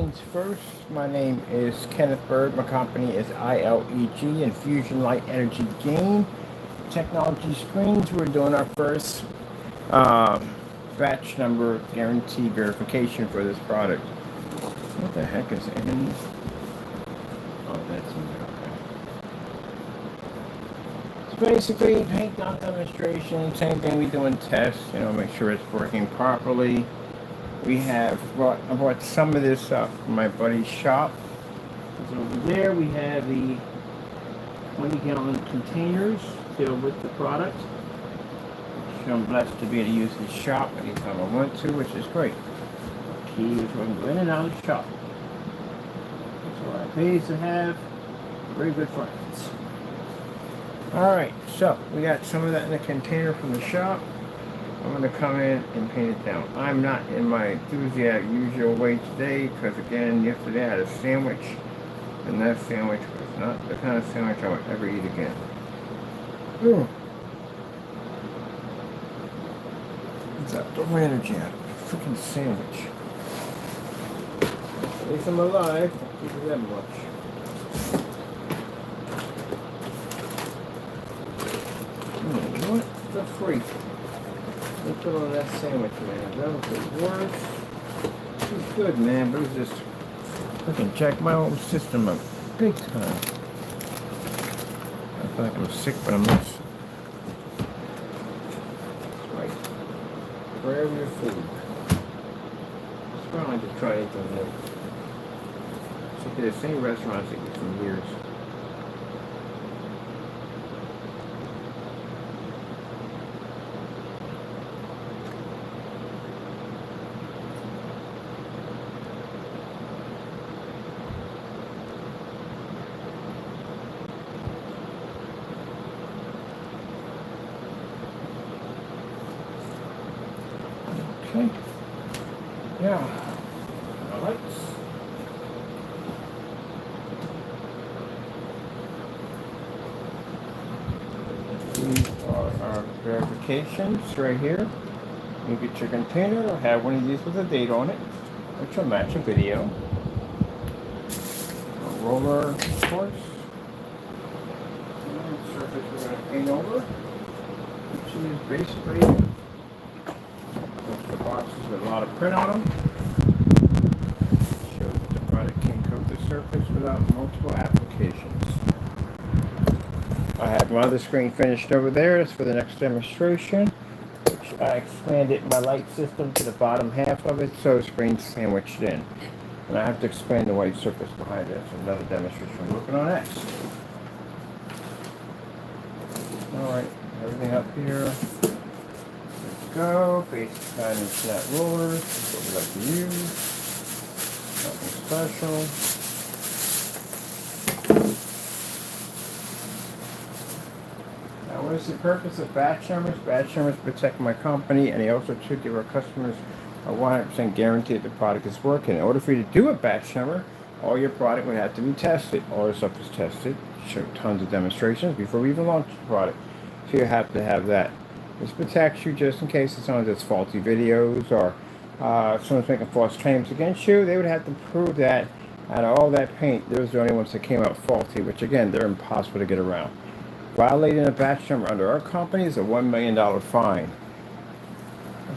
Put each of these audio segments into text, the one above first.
things first, my name is Kenneth Bird. My company is ILEG, Infusion Light Energy Gain Technology Screens. We're doing our first batch number guarantee verification for this product. What the heck is in? Oh, that's in there. Okay. So basically, paint not demonstration, same thing we do in tests. Make sure it's working properly. I bought some of this up from my buddy's shop. So over there we have the 20-gallon containers filled with the product, which I'm blessed to be able to use his shop anytime I want to, which is great. Key is I can go in and out of the shop. That's what I pay to have very good friends. Alright, so we got some of that in the container from the shop. I'm going to come in and paint it down. I'm not in my enthusiastic usual way today because, again, yesterday I had a sandwich, and that sandwich was not the kind of sandwich I would ever eat again. Ooh. Throw my energy out of a freaking sandwich. At least I'm alive. Don't keep it that much. You know what? The freak. Let's put on that sandwich, man. That was the worst. It was good, man, but it was just freaking jack my whole system up big time. I feel like I'm sick, but I'm not. That's right. Grab your food. It's probably just try anything new. It's like the same restaurants I eat for years. Okay. Yeah. Lights. These are our verifications right here. You get your container. It'll have one of these with a date on it, which will match a video. A roller, of course. And the surface we're going to paint over, which is basically the boxes with a lot of print on them. Shows that the product can coat the surface without multiple applications. I have my other screen finished over there. It's for the next demonstration, which I expanded my light system to the bottom half of it so the screen's sandwiched in. And I have to expand the white surface behind it. So another demonstration we're working on next. Alright, everything up here. Go, basic kind of flat rollers, that's what we like to use, nothing special. Now what is the purpose of batch numbers? Batch numbers protect my company, and they also should give our customers a 100% guarantee that the product is working. In order for you to do a batch number, all your product would have to be tested. All the stuff is tested, show tons of demonstrations before we even launch the product. So you have to have that. This protects you just in case someone does faulty videos or someone's making false claims against you. They would have to prove that out of all that paint, those are the only ones that came out faulty, which again, they're impossible to get around. Violating a batch number under our company is a $1 million fine.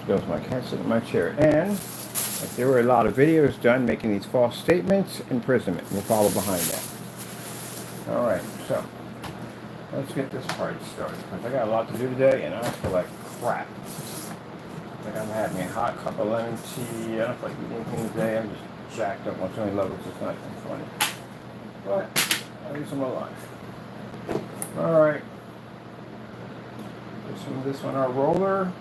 There goes my cat sitting in my chair. And if there were a lot of videos done making these false statements, imprisonment will follow behind that. Alright, so let's get this party started, because I got a lot to do today, and I feel like crap. Like I'm having a hot cup of lemon tea. I don't feel like eating anything today. I'm just jacked up. Once only levels, it's not even funny. But at least I'm alive. Alright. This one, our roller.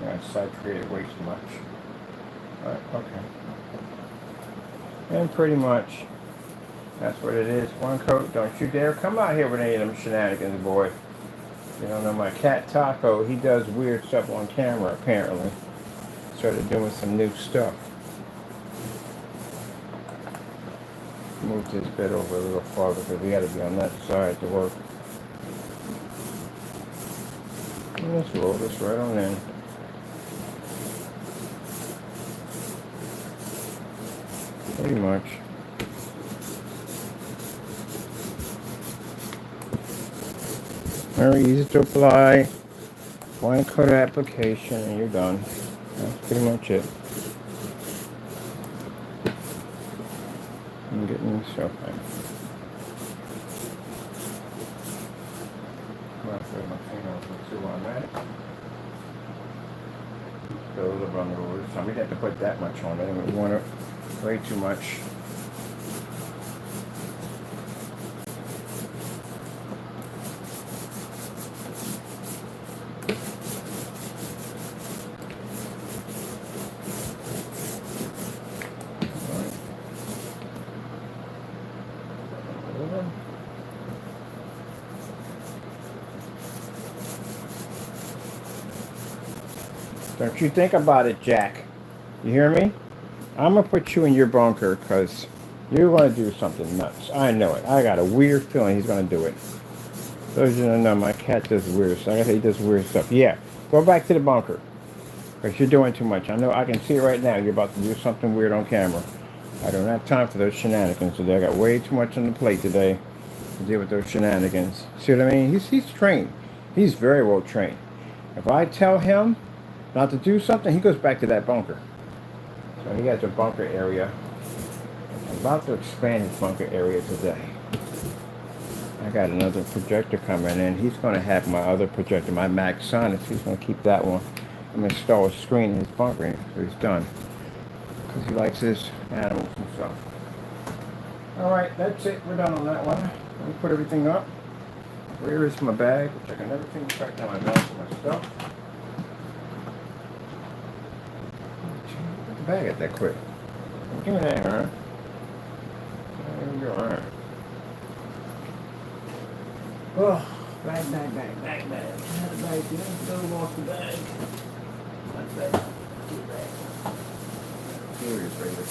Yeah, I saturated way too much. Alright, okay. And pretty much that's what it is. One coat. Don't you dare come out here with any of them shenanigans, boy. You don't know my cat Taco. He does weird stuff on camera, apparently. Started doing some new stuff. Moved his bed over a little farther because we had to be on that side to work. And let's roll this right on in. Pretty much. Very easy to apply. One coat application and you're done. That's pretty much it. I'm getting this open. I'm going to put my finger over too on that. Those are on the rollers. So we have to put that much on it. We want it way too much. Don't you think about it, Jack. You hear me? I'm going to put you in your bunker because you're going to do something nuts. I know it. I got a weird feeling he's going to do it. Those you don't know, my cat does weird stuff. Like I say, he does weird stuff. Yeah, go back to the bunker because you're doing too much. I know. I can see it right now. You're about to do something weird on camera. I don't have time for those shenanigans today. I got way too much on the plate today to deal with those shenanigans. See what I mean? He's trained. He's very well trained. If I tell him not to do something, he goes back to that bunker. So he has a bunker area. I'm about to expand his bunker area today. I got another projector coming in. He's going to have my other projector, my Max Sonics. He's going to keep that one. I'm going to install a screen in his bunker, so he's done. Because he likes his animals and stuff. Alright, that's it. We're done on that one. Let me put everything up. Where is my bag? I'm checking everything. Back down my bag for my stuff. Bag it that quick. Give me that, huh? There you go, alright. Oh, bag. I had a bag here. Go off the bag. That's bag. Here it is, right there.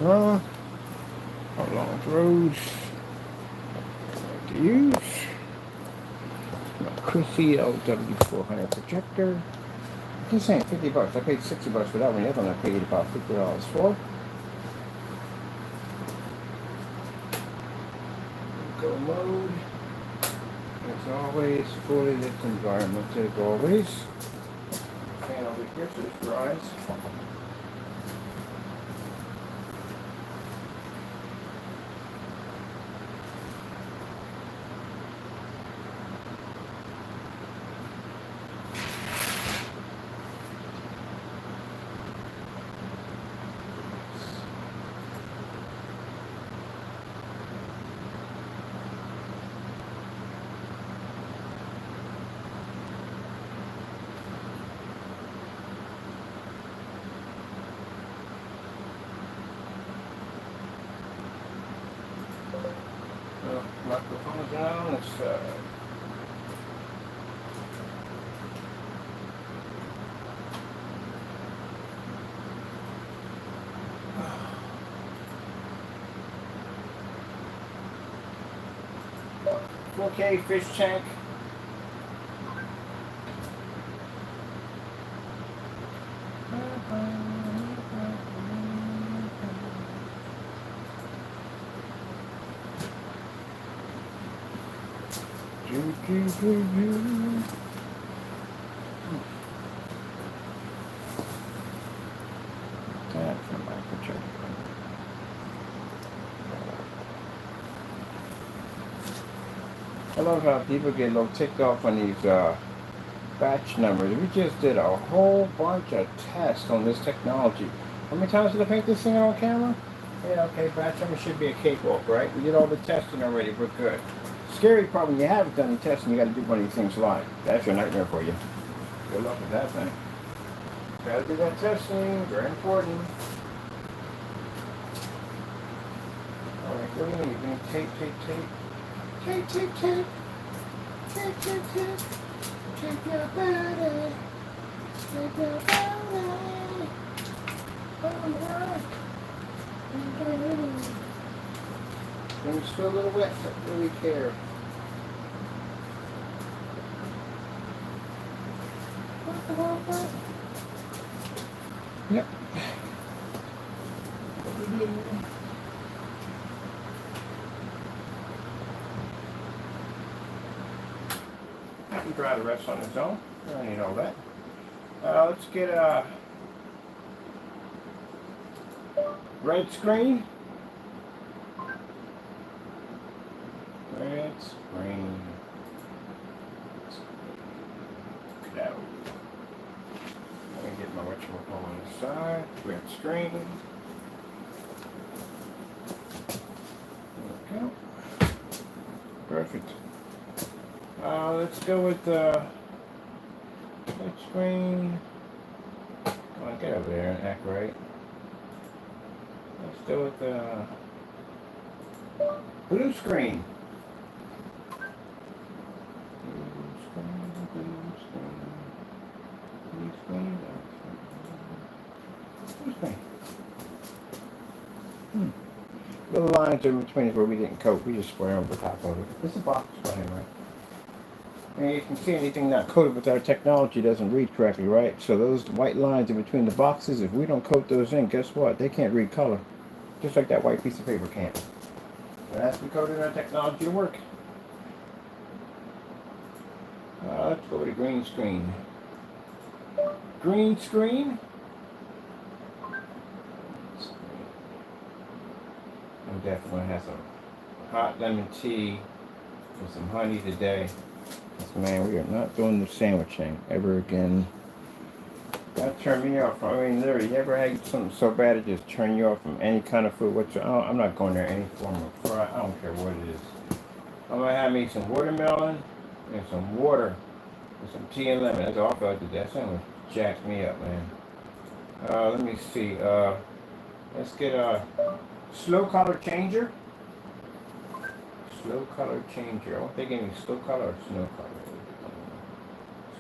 wrong. How long roads to use. My Chrissy LW400 projector. He's saying $50. I paid $60 for that one. The other one I paid about $50 for. Go mode. As always, fully lit environment as always. Fan over here so it dries. Microphone down. Let's okay, fish tank. That's a microchip. I love how people get a little ticked off on these batch numbers. We just did a whole bunch of tests on this technology. How many times did I paint this thing on camera? Yeah, okay, batch number should be a cakewalk, right? We did all the testing already, we're good. Scary part when you haven't done the testing, you got to do one of these things live. That's your nightmare for you. Good luck with that thing. Got to do that testing, very important. All right, what do you need? You need tape. Tape. Tape your body. Tape your body. Things still a little wet, don't really care. Yep. I can dry the rest on its own. I don't need all that. Let's get a red screen. Red screen. Get out. Let me get my whatchamacallit on the side. Red screen. There we go. Perfect. Let's go with the red screen. Come on, get over there and act right. Let's go with the blue screen. Little lines in between is where we didn't coat. We just spray over the top of it. This is a box spraying, right? And you can see anything not coated with our technology doesn't read correctly, right? So those white lines in between the boxes, if we don't coat those in, guess what? They can't read color. Just like that white piece of paper can't. It has to be coated in our technology to work. Let's go with a green screen. Green screen. I'm definitely gonna have some hot lemon tea with some honey today. Man, we are not doing the sandwiching ever again. That turned me off. I mean, literally, you ever had something so bad it just turn you off from any kind of food? I'm not going there any form of fry. I don't care what it is. I'm gonna have me some watermelon and some water with some tea and lemon. That's all I felt like today. That sandwich jacked me up, man. Let me see. Let's get a slow color changer. Slow color changer. I want they gave me slow color or snow color.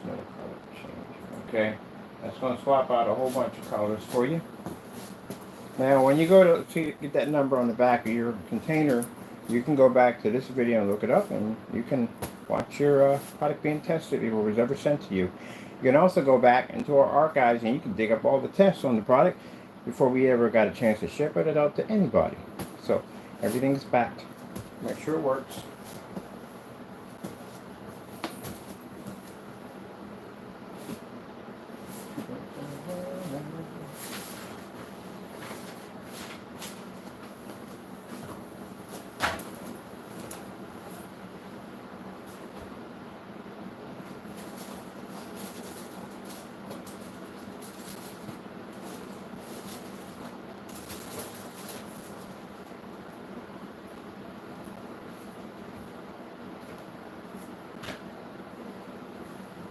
Snow color changer. Okay. That's going to swap out a whole bunch of colors for you. Now, when you go to see, get that number on the back of your container, you can go back to this video and look it up, and you can watch your product being tested before it was ever sent to you. You can also go back into our archives, and you can dig up all the tests on the product before we ever got a chance to ship it out to anybody. So everything's backed. Make sure it works.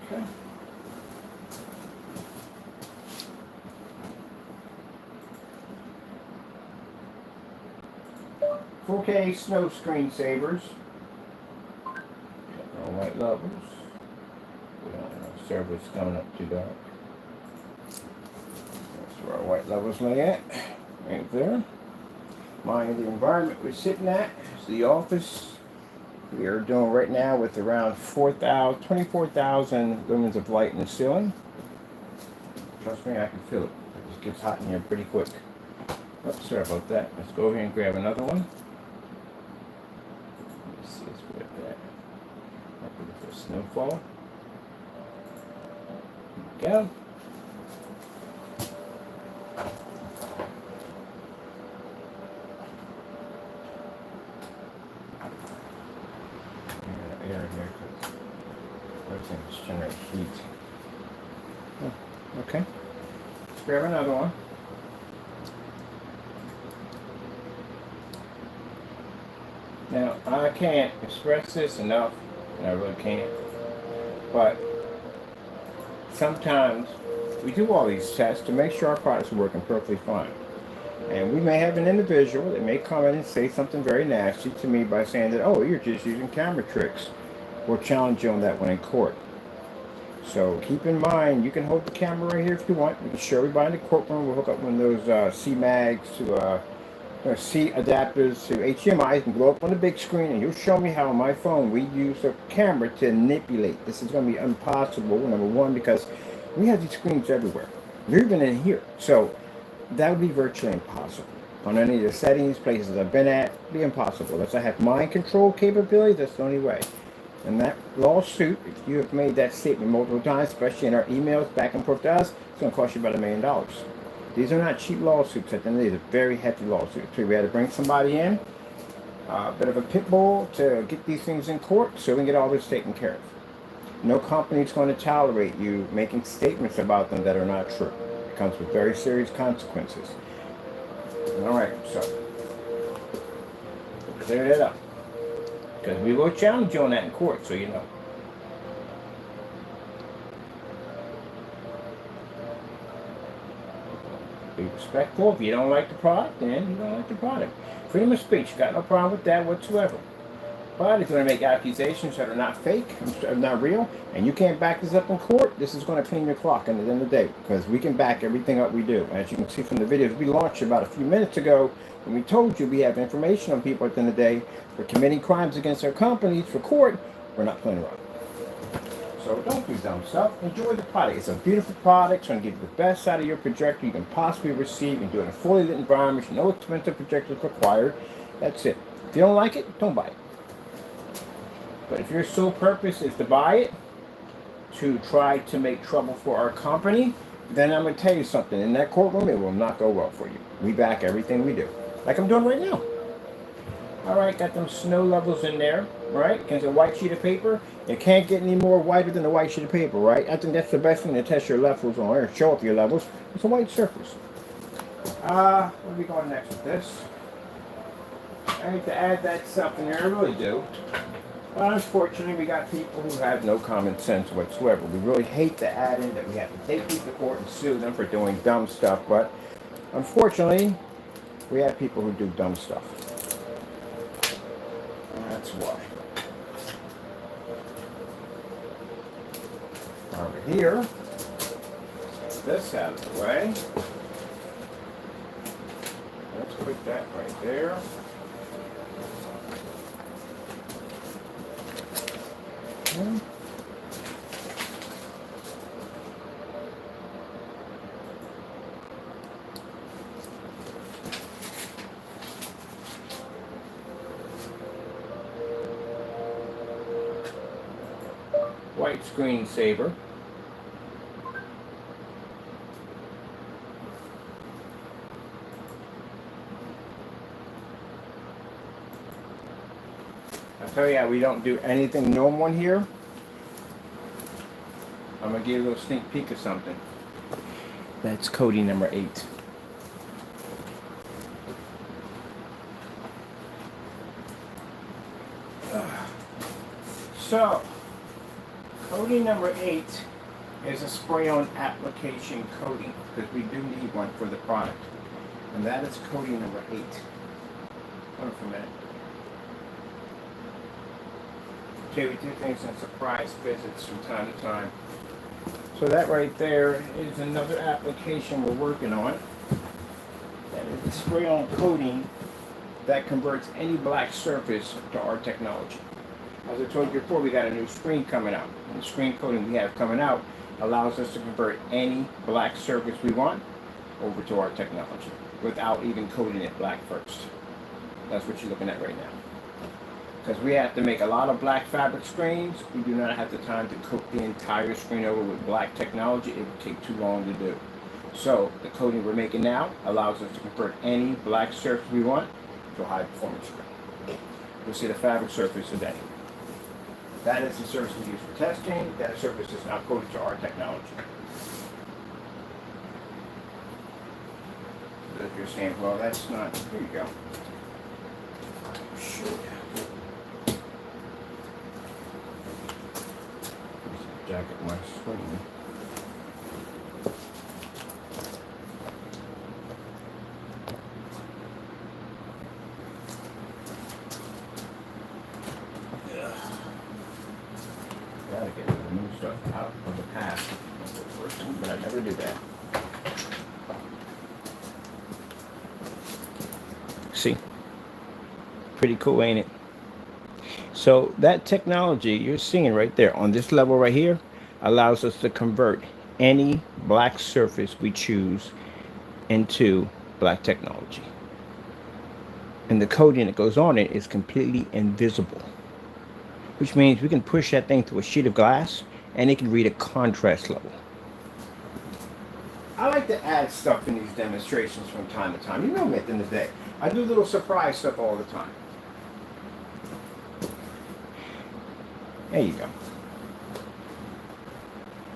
Okay. 4K snow screensavers. All white levels. Server's coming up too dark. That's where our white levels lay at. Right there. Mind the environment we're sitting at is the office. We are doing right now with around 24,000 lumens of light in the ceiling. Trust me, I can feel it. It just gets hot in here pretty quick. Oh, sorry about that. Let's go ahead and grab another one. Let's see, let's put that. I'll put it for snowfall. There we go. Air in here because everything's generating heat. Oh, okay. Let's grab another one. Now, I can't express this enough, and I really can't, but sometimes we do all these tests to make sure our products are working perfectly fine. And we may have an individual that may come in and say something very nasty to me by saying that, oh, you're just using camera tricks. We'll challenge you on that one in court. So keep in mind, you can hold the camera right here if you want. We can show everybody in the courtroom. We'll hook up one of those C mags to C adapters to HDMI. You can blow up on the big screen, and you'll show me how on my phone we use a camera to manipulate. This is going to be impossible, number one, because we have these screens everywhere. They're even in here. So that would be virtually impossible. On any of the settings, places I've been at, it'd be impossible. Unless I have mind control capability, that's the only way. And that lawsuit, if you have made that statement multiple times, especially in our emails back and forth to us, it's going to cost you about $1 million. These are not cheap lawsuits. At the end of the day, they're very hefty lawsuits. So we had to bring somebody in, a bit of a pit bull, to get these things in court so we can get all this taken care of. No company is going to tolerate you making statements about them that are not true. It comes with very serious consequences. All right, so clear that up. Because we will challenge you on that in court, so you know. Be respectful. If you don't like the product, then you don't like the product. Freedom of speech, got no problem with that whatsoever. But if you're going to make accusations that are not fake, not real, and you can't back this up in court, this is going to clean your clock at the end of the day, because we can back everything up we do. As you can see from the videos we launched about a few minutes ago, when we told you we have information on people at the end of the day for committing crimes against our companies for court, we're not playing around. So don't do dumb stuff. Enjoy the product. It's a beautiful product. It's going to give you the best out of your projector you can possibly receive. You can do it in a fully lit environment. No expensive projectors required. That's it. If you don't like it, don't buy it. But if your sole purpose is to buy it, to try to make trouble for our company, then I'm going to tell you something. In that courtroom, it will not go well for you. We back everything we do. Like I'm doing right now. Alright, got them snow levels in there, right? Against a white sheet of paper. It can't get any more whiter than a white sheet of paper, right? I think that's the best thing to test your levels on, or show up your levels. It's a white surface. Where are we going next with this? I hate to add that stuff in there, I really do. But unfortunately, we got people who have no common sense whatsoever. We really hate to add in that we have to take people to court and sue them for doing dumb stuff, but unfortunately, we have people who do dumb stuff. That's why. Over here, get this out of the way. put that right there. Okay. White screensaver. I tell you, we don't do anything normal in here. I'm gonna give you a little sneak peek of something. That's coating number 8. So, coating number 8 is a spray-on application coating, because we do need one for the product. And that is coating number 8. Hold on for a minute. Okay, we do things in surprise visits from time to time. So that right there is another application we're working on. That is a spray-on coating that converts any black surface to our technology. As I told you before, we got a new screen coming out. And the screen coating we have coming out allows us to convert any black surface we want over to our technology without even coating it black first. That's what you're looking at right now. Because we have to make a lot of black fabric screens, we do not have the time to coat the entire screen over with black technology. It would take too long to do. So the coating we're making now allows us to convert any black surface we want to a high performance screen. You'll see the fabric surface today. That is the surface we use for testing. That surface is now coated to our technology. So if you're saying, well, that's not, here you go. Sure. Jacket my screen. Gotta get the new stuff out of the past, but I never do that. See? Pretty cool, ain't it? So that technology you're seeing right there on this level right here allows us to convert any black surface we choose into black technology. And the coating that goes on it is completely invisible, which means we can push that thing through a sheet of glass and it can read a contrast level. I like to add stuff in these demonstrations from time to time. You know me at the end of the day. I do little surprise stuff all the time. There you go.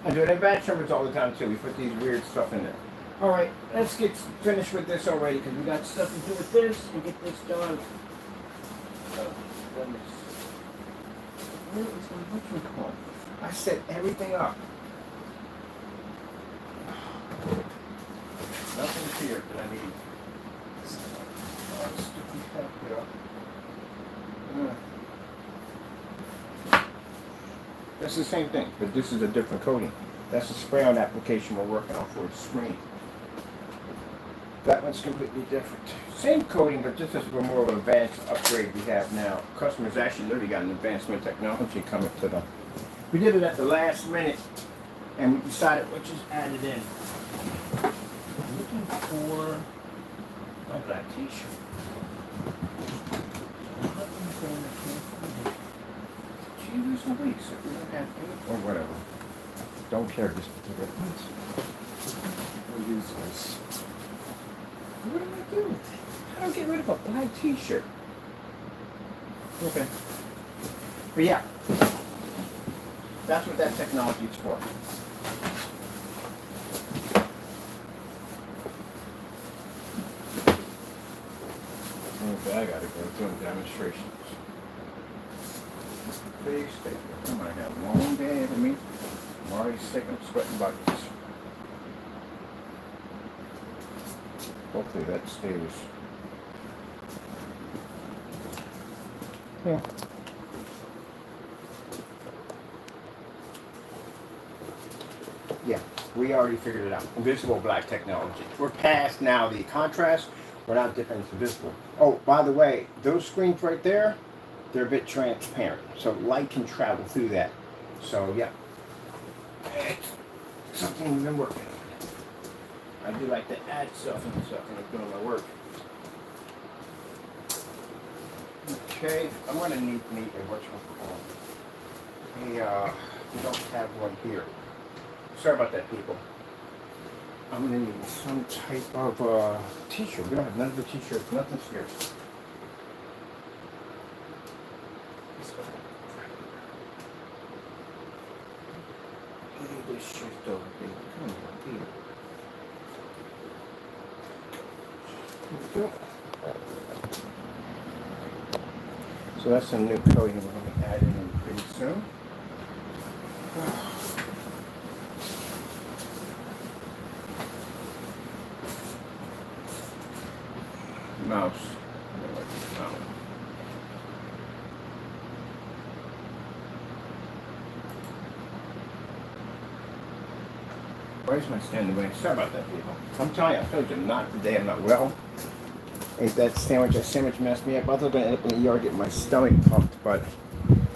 I do it in batch numbers all the time too. We put these weird stuff in there. All right, let's get finished with this already because we got stuff to do with this and get this done. Oh, goodness. Where is my butcher call? I set everything up. Nothing's here that I need. Sticky stuff here. That's the same thing, but this is a different coating. That's a spray-on application we're working on for the screen. That one's completely different. Same coating, but this is a more of an advanced upgrade we have now. Customers actually literally got an advancement technology coming to them. We did it at the last minute, and we decided we'll just add it in. I'm looking for my black t-shirt. There's no weeks if we don't have any, or whatever. Don't care this particular piece. We'll use this. What am I doing? How do I get rid of a black t-shirt? Okay. But yeah, that's what that technology is for. Okay, I gotta go doing demonstrations. Big steak. I might have a long day ahead of me. I'm already sick and sweating buckets. Hopefully that stays. Yeah. Yeah, we already figured it out. Invisible black technology. We're past now the contrast. without dipping into visible. Oh, by the way, those screens right there, they're a bit transparent, so light can travel through that. So yeah, it's something we've been working on. I do like to add stuff and stuff when I'm doing my work. Okay, I'm gonna need a what's it called? We don't have one here. Sorry about that, people. I'm gonna need some type of t-shirt. We don't have none of the t-shirts, nothing's here. Get this shift over here. Come on, here. There we go. So that's some new coating we're going to add in pretty soon. Mouse. Where's my standing way? Sorry about that, people. I'm telling you, I told you not today. I'm not well. Ate that sandwich messed me up. I was going to end up in the ER getting my stomach pumped, but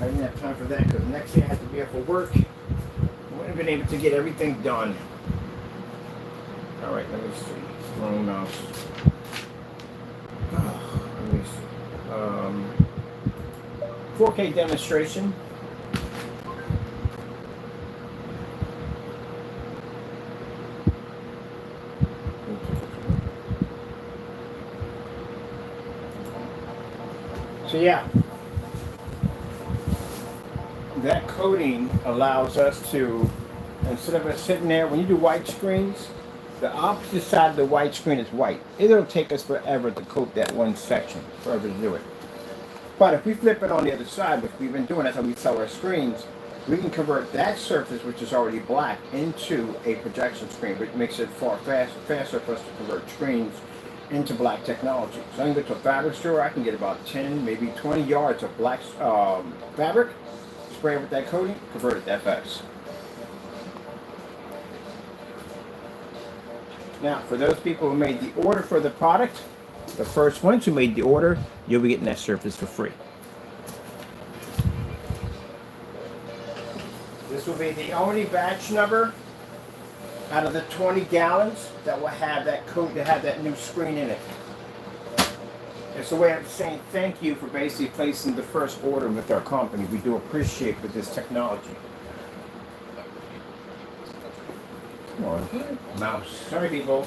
I didn't have time for that because the next day I had to be up for work. I wouldn't have been able to get everything done. Alright, let me see. Wrong mouse. Let me see. 4K demonstration. So yeah, that coating allows us to, instead of us sitting there, when you do white screens, the opposite side of the white screen is white. It'll take us forever to coat that one section, forever to do it. But if we flip it on the other side, which we've been doing, that's how we sell our screens, we can convert that surface, which is already black, into a projection screen, which makes it far faster for us to convert screens into black technology. So I can go to a fabric store, I can get about 10, maybe 20 yards of black fabric, spray it with that coating, convert it that fast. Now, for those people who made the order for the product, the first ones who made the order, you'll be getting that surface for free. This will be the only batch number out of the 20 gallons that will have that coat, that have that new screen in it. It's a way of saying thank you for basically placing the first order with our company. We do appreciate with this technology. Come on, mouse. Sorry, people.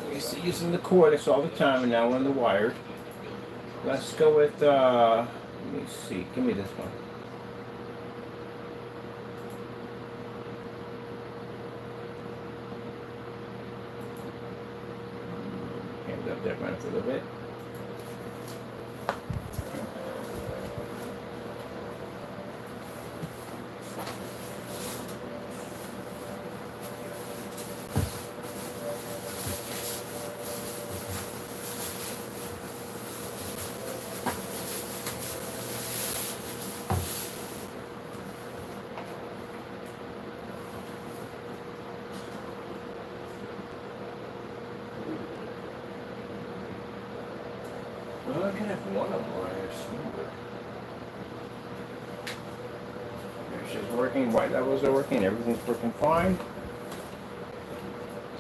We used to using the cordless all the time, and now we're on the wired. Let's go with, let me see. Give me this one. Up there, run for a little bit. Well, I can have one of them right here. She's working, white levels are working, everything's working fine.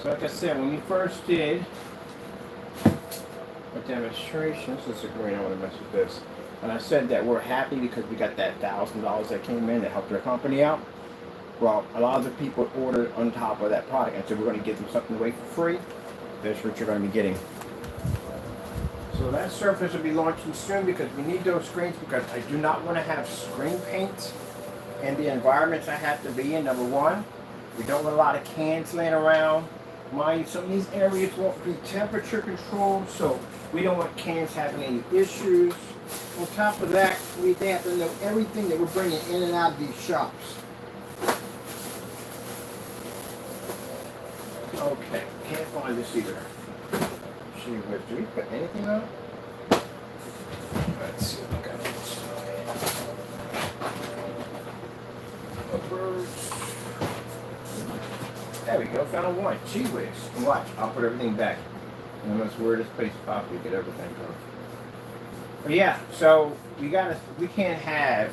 So like I said, when we first did a demonstration, this is a green, I want to mess with this. And I said that we're happy because we got that $1,000 that came in that helped our company out. Well, a lot of the people ordered on top of that product, and so we're going to give them something away for free. That's what you're going to be getting. So that surface will be launching soon because we need those screens because I do not want to have screen paint in the environments I have to be in, number one. We don't want a lot of cans laying around. Mind you, some of these areas won't be temperature controlled, so we don't want cans having any issues. On top of that, they have to know everything that we're bringing in and out of these shops. Okay, can't find this either. Do we put anything on? Let's see what we got on this side. There we go, found one. Gee whiz. And watch, I'll put everything back. And that's where this place pop, you get everything from. But yeah, so we can't have,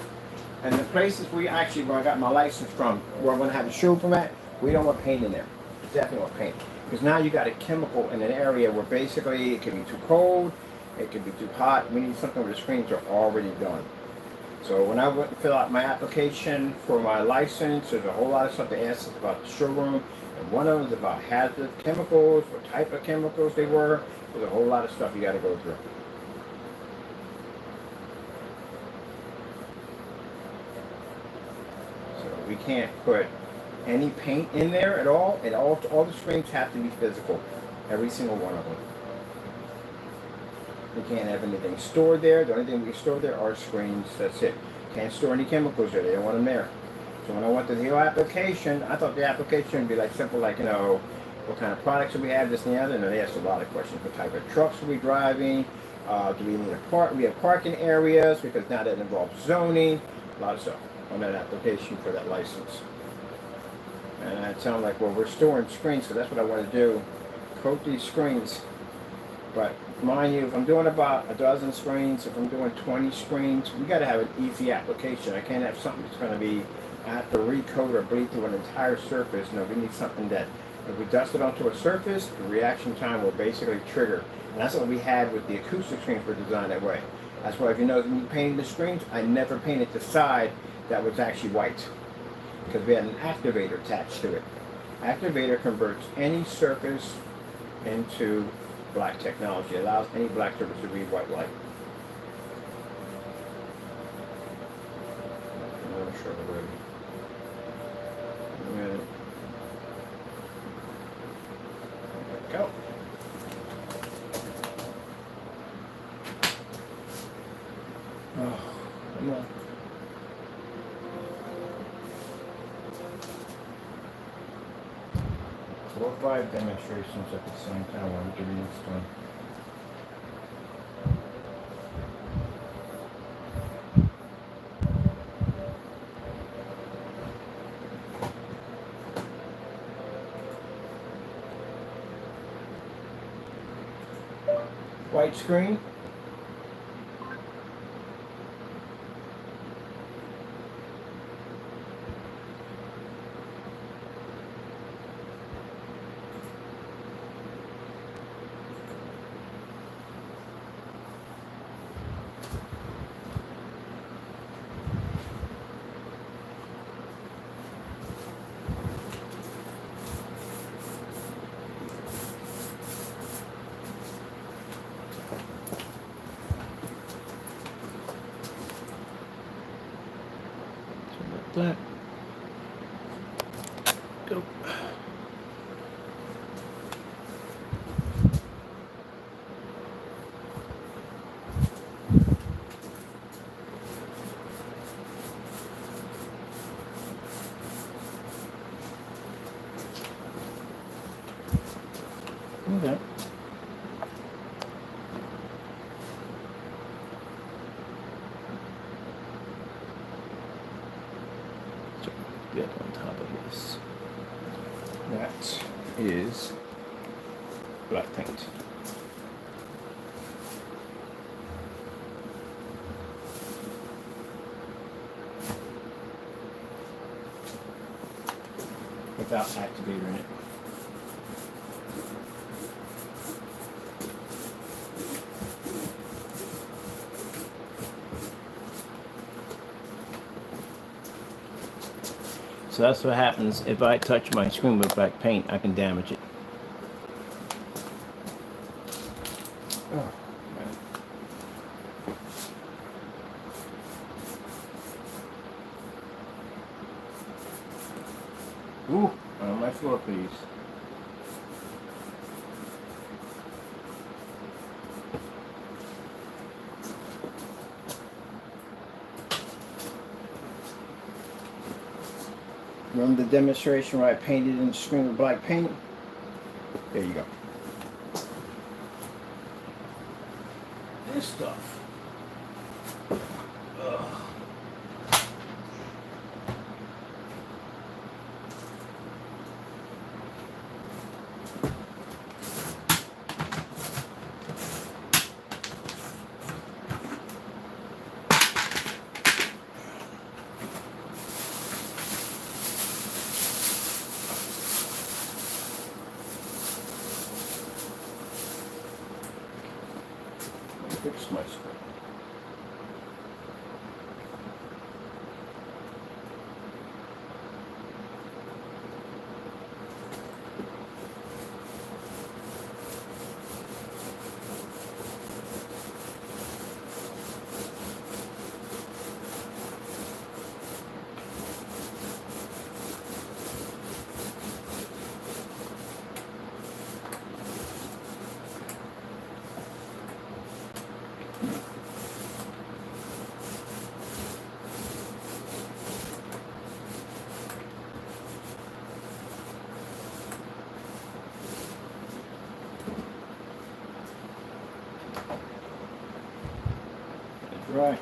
and the places where I got my license from, where I'm gonna have a showroom at, we don't want paint in there. Definitely want paint. Because now you got a chemical in an area where basically it can be too cold, it can be too hot. We need something where the screens are already done. So when I went to fill out my application for my license, there's a whole lot of stuff they asked us about the showroom. And one of them is about hazardous chemicals, what type of chemicals they were. There's a whole lot of stuff you got to go through. So we can't put any paint in there at all. And all the screens have to be physical. Every single one of them. We can't have anything stored there. The only thing we can store there are screens. That's it. Can't store any chemicals there. They don't want them there. So when I went to the whole application, I thought the application would be like simple, like, you know, what kind of products do we have, this and the other. And they asked a lot of questions. What type of trucks are we driving? Do we need a park? We have parking areas because now that involves zoning. A lot of stuff on that application for that license. And I tell them, like, well, we're storing screens, so that's what I want to do. Coat these screens. But mind you, if I'm doing about a dozen screens, if I'm doing 20 screens, we got to have an easy application. I can't have something that's going to be, I have to recoat or bleed through an entire surface. No, we need something that, if we dust it onto a surface, the reaction time will basically trigger. And that's what we had with the acoustic screens were designed that way. That's why if you know when you painted the screens, I never painted the side that was actually white. Because we had an activator attached to it. Activator converts any surface into black technology. It allows any black surface to read white light. I'm not sure we're ready. There we go. Oh, come on. Four or five demonstrations at the same time while I'm doing this one. White screen. That go. Okay. Get on top of this. That is black paint. Without activator in it. So that's what happens if I touch my screen with black paint, I can damage it. Oh, man. Ooh, on my floor, please. Remember the demonstration where I painted in the screen with black paint? There you go. This stuff. Ugh. fix my screen. Right.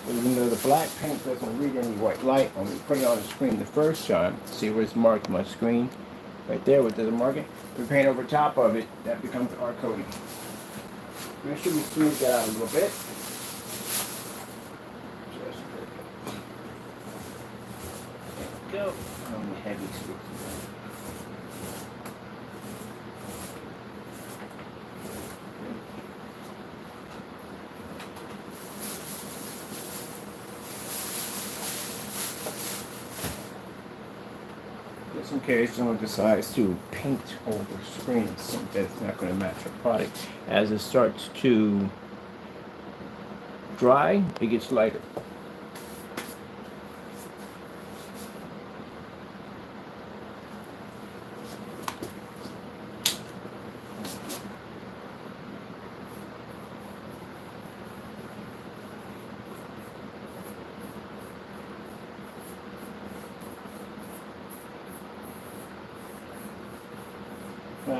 Even though the black paint doesn't read any white light, when we put it on the screen the first time, see where it's marked on my screen? Right there, with the marking. We paint over top of it, that becomes our coating. Make sure we smooth that out a little bit. Just there we go. On the heavy squeeze. Just in case someone decides to paint over screens that's not going to match the product. As it starts to dry, it gets lighter.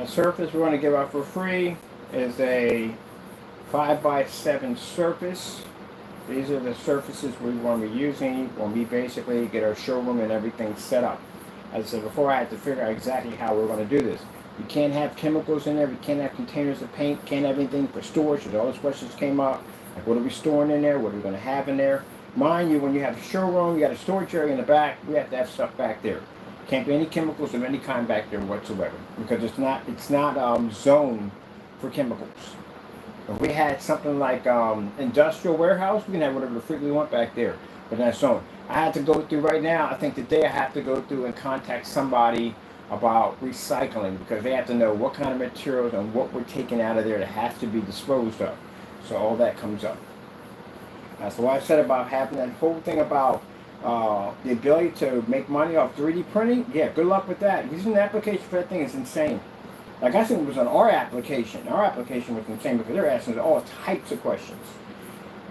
Surface we're going to give out for free is a 5x7 surface. These are the surfaces we want to be using when we basically get our showroom and everything set up. As I said before, I had to figure out exactly how we're going to do this. You can't have chemicals in there, we can't have containers of paint, can't have anything for storage. All those questions came up. Like, what are we storing in there? What are we going to have in there? Mind you, when you have a showroom, you got a storage area in the back, we have to have stuff back there. Can't be any chemicals of any kind back there whatsoever, because it's not zoned for chemicals. If we had something like industrial warehouse, we can have whatever the freak we want back there, but that's zoned. I had to go through right now. I think today I have to go through and contact somebody about recycling, because they have to know what kind of materials and what we're taking out of there that has to be disposed of. So all that comes up. So what I said about having that whole thing about the ability to make money off 3D printing, yeah, good luck with that. Using the application for that thing is insane. Like, I think it was on our application. Our application was insane because they're asking us all types of questions.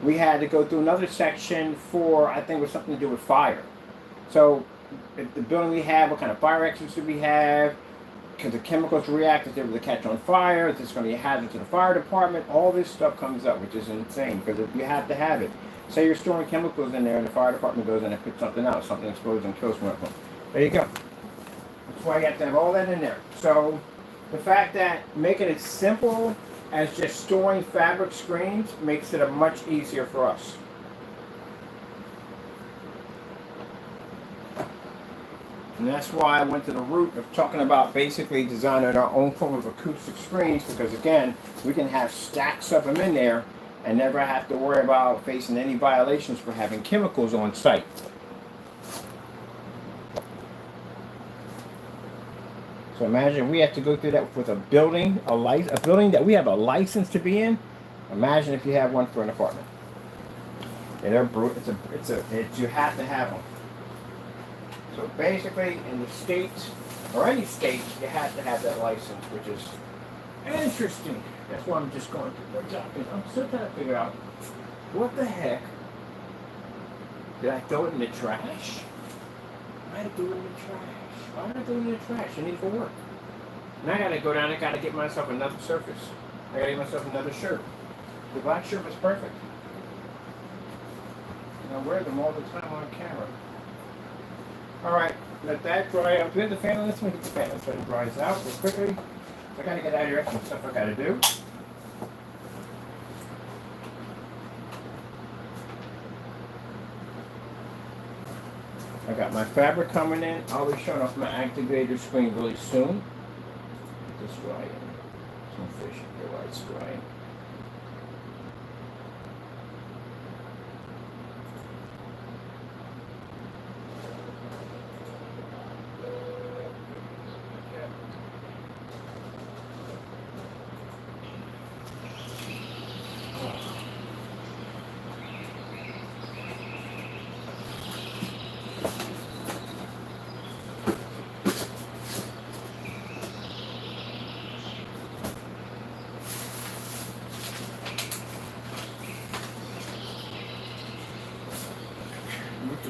We had to go through another section for, I think it was something to do with fire. So, if the building we have, what kind of fire exits do we have? Because the chemicals react, if they were to catch on fire, is this going to be a hazard to the fire department? All this stuff comes up, which is insane, because you have to have it. Say you're storing chemicals in there and the fire department goes in and puts something out, something explodes and kills one of them. There you go. That's why you have to have all that in there. So the fact that making it simple as just storing fabric screens makes it much easier for us. And that's why I went to the root of talking about basically designing our own form of acoustic screens, because again, we can have stacks of them in there and never have to worry about facing any violations for having chemicals on site. So imagine we have to go through that with a building, a building that we have a license to be in. Imagine if you have one for an apartment. And you have to have them. So basically, in the states, or any state, you have to have that license, which is interesting. That's why I'm just going through the job. I'm still trying to figure out, what the heck? Did I throw it in the trash? Why did I throw it in the trash? Why did I throw it in the trash? I need it for work. And I gotta go down and gotta get myself another surface. I gotta get myself another shirt. The black shirt was perfect. I wear them all the time on camera. Alright, let that dry out. Do we have the fan on this one? Get the fan on so it dries out real quickly. I gotta get out of here. I have some stuff I gotta do. I got my fabric coming in. I'll be showing off my activator screen really soon. Just drying. Some fish here while it's drying.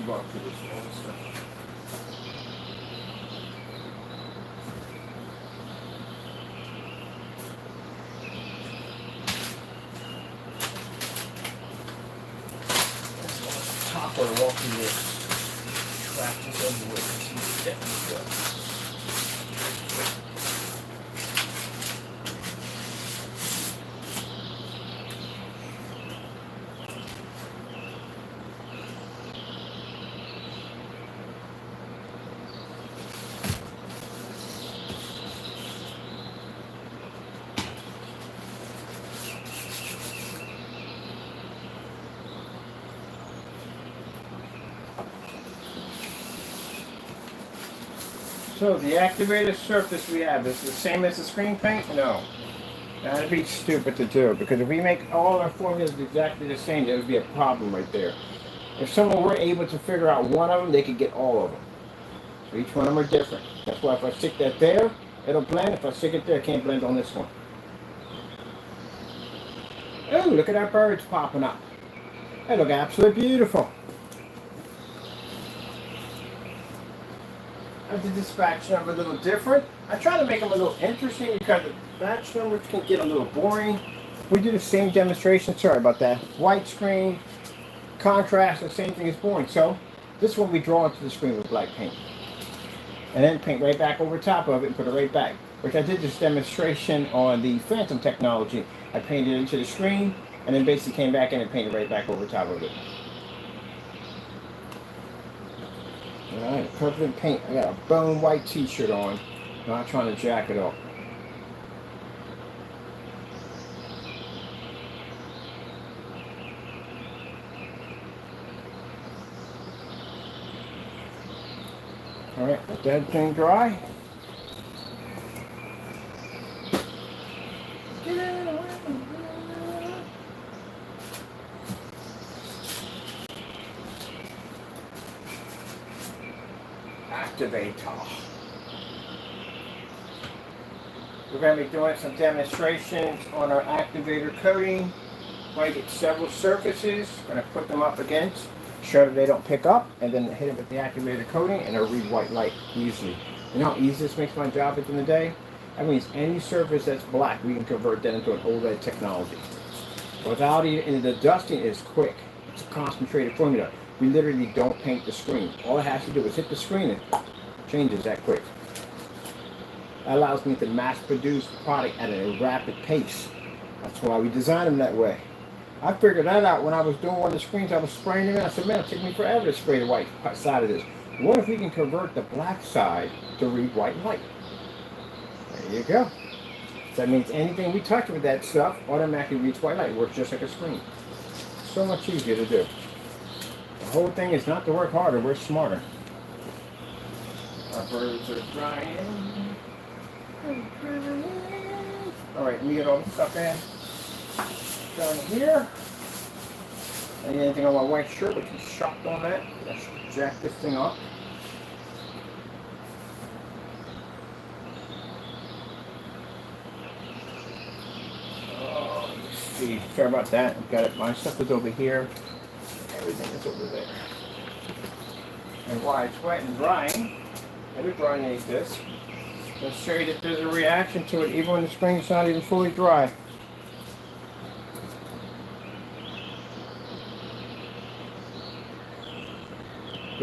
Walk through this wall stuff. Top or walk through this. Practice over with this. So the activated surface we have is the same as the screen paint? No. That'd be stupid to do, because if we make all our formulas exactly the same, there would be a problem right there. If someone were able to figure out one of them, they could get all of them. So each one of them are different. That's why if I stick that there, it'll blend. If I stick it there, it can't blend on this one. Oh, look at our birds popping up. They look absolutely beautiful. I did this batch number a little different. I try to make them a little interesting because the batch numbers can get a little boring. We do the same demonstration, sorry about that. White screen, contrast, the same thing is boring. So this one we draw into the screen with black paint. And then paint right back over top of it and put it right back. Which I did this demonstration on the Phantom technology. I painted it into the screen and then basically came back in and painted right back over top of it. Alright, perfect paint. I got a bone white t-shirt on. Not trying to jack it up. Alright, let that thing dry. Activator. We're going to be doing some demonstrations on our activator coating. We're going to get several surfaces. We're going to put them up against, show that they don't pick up, and then hit it with the activator coating, and it'll read white light easily. You know how easy this makes my job at the end of the day? That means any surface that's black, we can convert that into an OLED technology. Without it, and the dusting is quick. It's a concentrated formula. We literally don't paint the screen. All it has to do is hit the screen and changes that quick. That allows me to mass produce the product at a rapid pace. That's why we design them that way. I figured that out when I was doing one of the screens. I was spraying them in. I said, man, it took me forever to spray the white side of this. What if we can convert the black side to read white light? There you go. So that means anything we touch with that stuff automatically reads white light. It works just like a screen. So much easier to do. The whole thing is not to work harder, work smarter. Our birds are drying. Alright, let me get all the stuff in. Down here. And anything on my white shirt, which is shocked on that. Let's jack this thing up. Oh, let's see. Sorry about that. I've got it. My stuff is over here. Everything is over there. And while it's wet and drying, I do drying this. Let's show you that there's a reaction to it even when the screen's not even fully dry.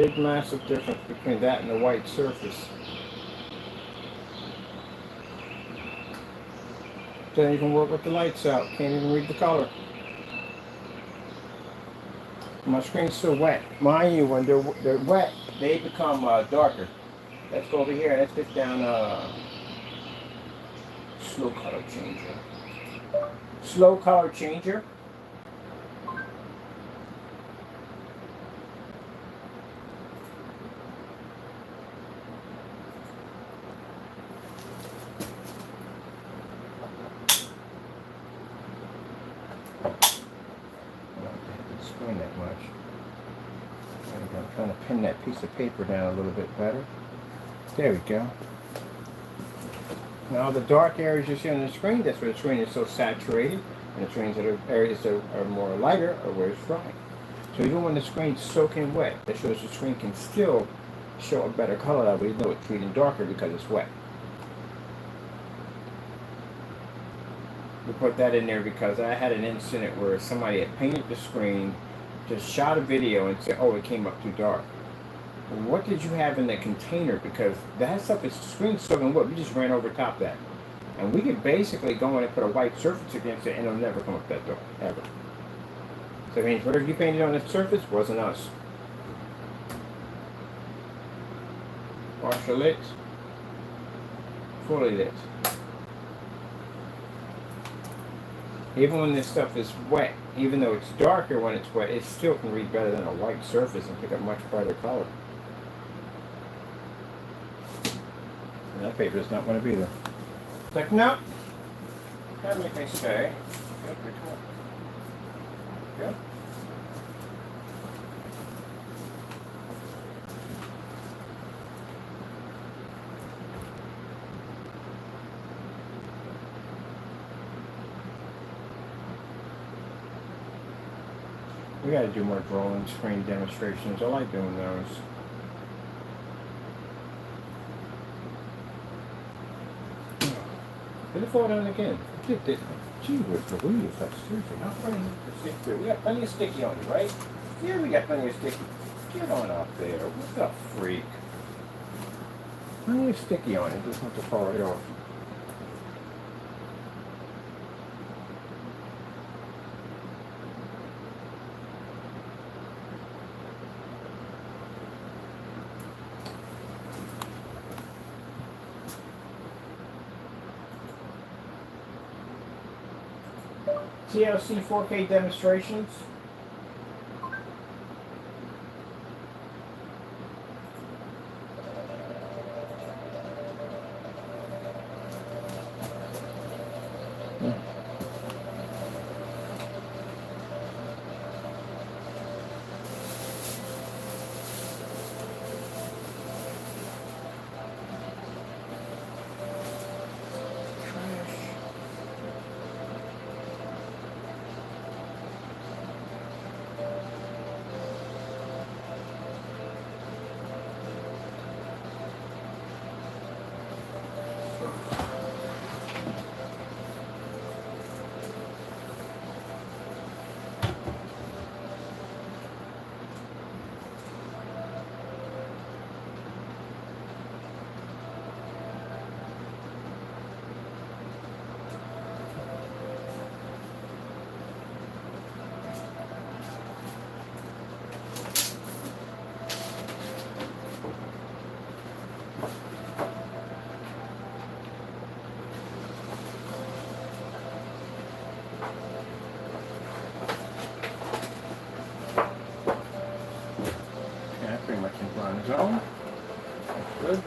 Big, massive difference between that and the white surface. Then you can work with the lights out. Can't even read the color. My screen's still wet. Mind you, when they're wet, they become darker. Let's go over here. Let's get down slow color changer. Slow color changer. That much. I'm trying to pin that piece of paper down a little bit better. There we go. Now the dark areas you see on the screen, that's where the screen is so saturated, and the screens that are areas that are more lighter are where it's dry. So even when the screen's soaking wet, that shows the screen can still show a better color level, even though it's treating darker because it's wet. We put that in there because I had an incident where somebody had painted the screen, just shot a video and said, oh, it came up too dark. Well, what did you have in the container? Because that stuff is screen soaking wet. We just ran over top that. And we could basically go in and put a white surface against it and it'll never come up that dark, ever. So it means whatever you painted on the surface wasn't us. Wash your lit. Fully lit. Even when this stuff is wet, even though it's darker when it's wet, it still can read better than a white surface and pick up much brighter color. And that paper does not want to be there. It's like, no. Gotta make me stay. Good. We got to do more rolling screen demonstrations. I like doing those. Did it fall down again? It did. Gee whiz Louise, that's seriously not funny to stick through. We got plenty of sticky on you, right? Yeah, we got plenty of sticky. Get on up there. What the freak? Plenty of sticky on it. Doesn't have to fall right off. TLC 4K demonstrations. Pretty much in line zone. That's good.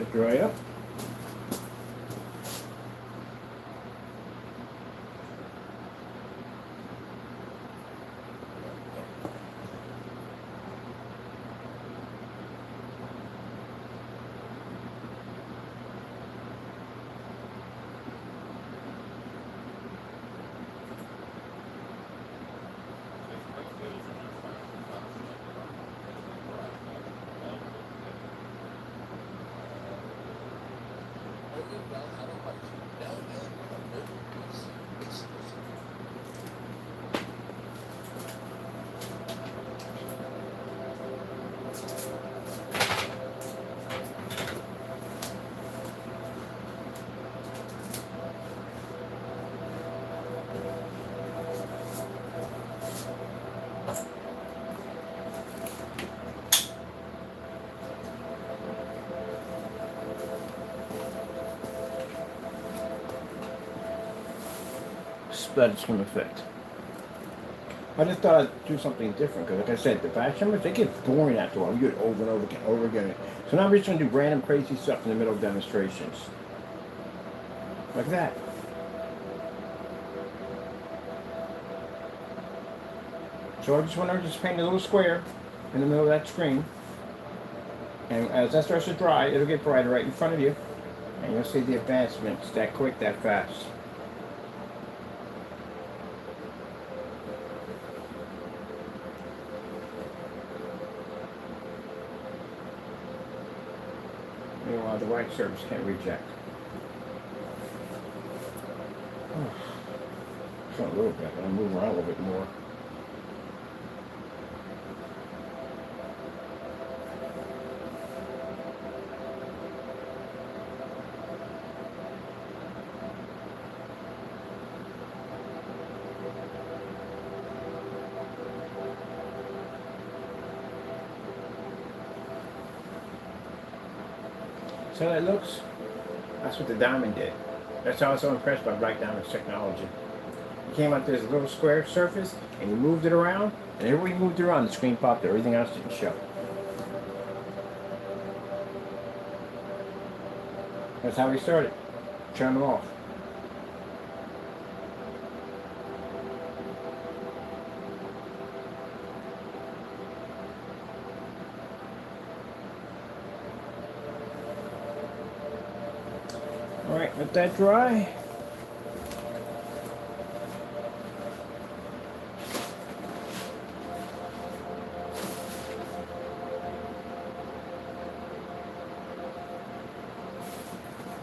it dry up. Splatter screen effect. I just thought I'd do something different because, like I said, the batch numbers, they get boring after a while. You do it over and over again. So now we're just going to do random crazy stuff in the middle of demonstrations. Like that. So I just want to just paint a little square in the middle of that screen. And as that starts to dry, it'll get brighter right in front of you. And you'll see the advancements that quick, that fast. Meanwhile, the white surface can't reject. Just a little bit. I'll move around a little bit more. See how that looks? That's what the diamond did. That's how I was so impressed by Black Diamond's technology. You came out to this little square surface and you moved it around, and everywhere you moved it around, the screen popped up. Everything else didn't show. That's how we started. Turn them off. Alright, let that dry.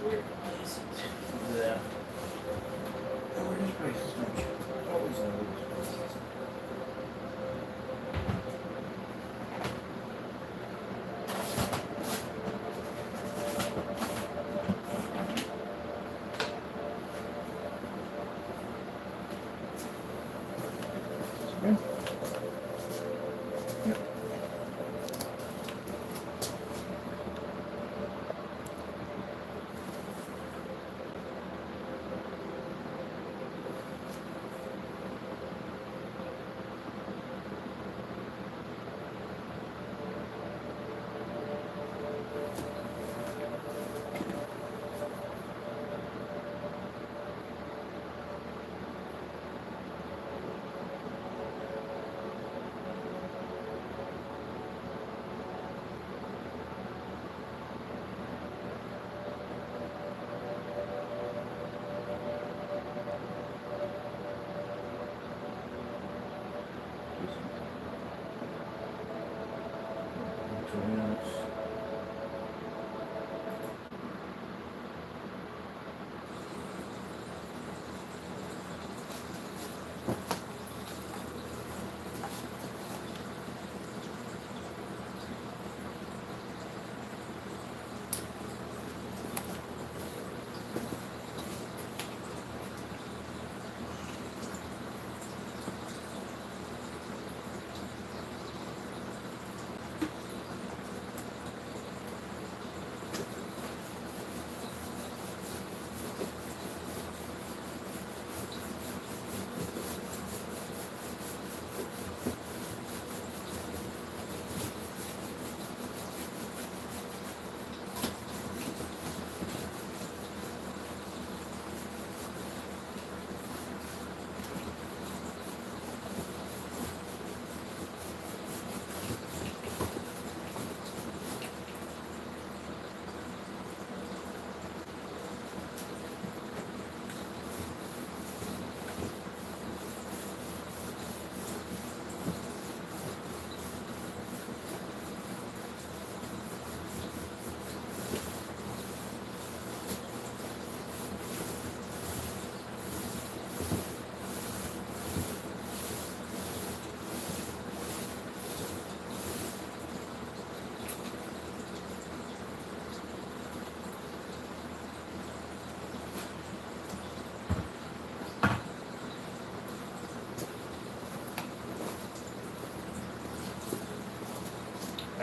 Where is it? There. Where is places? Always in these places.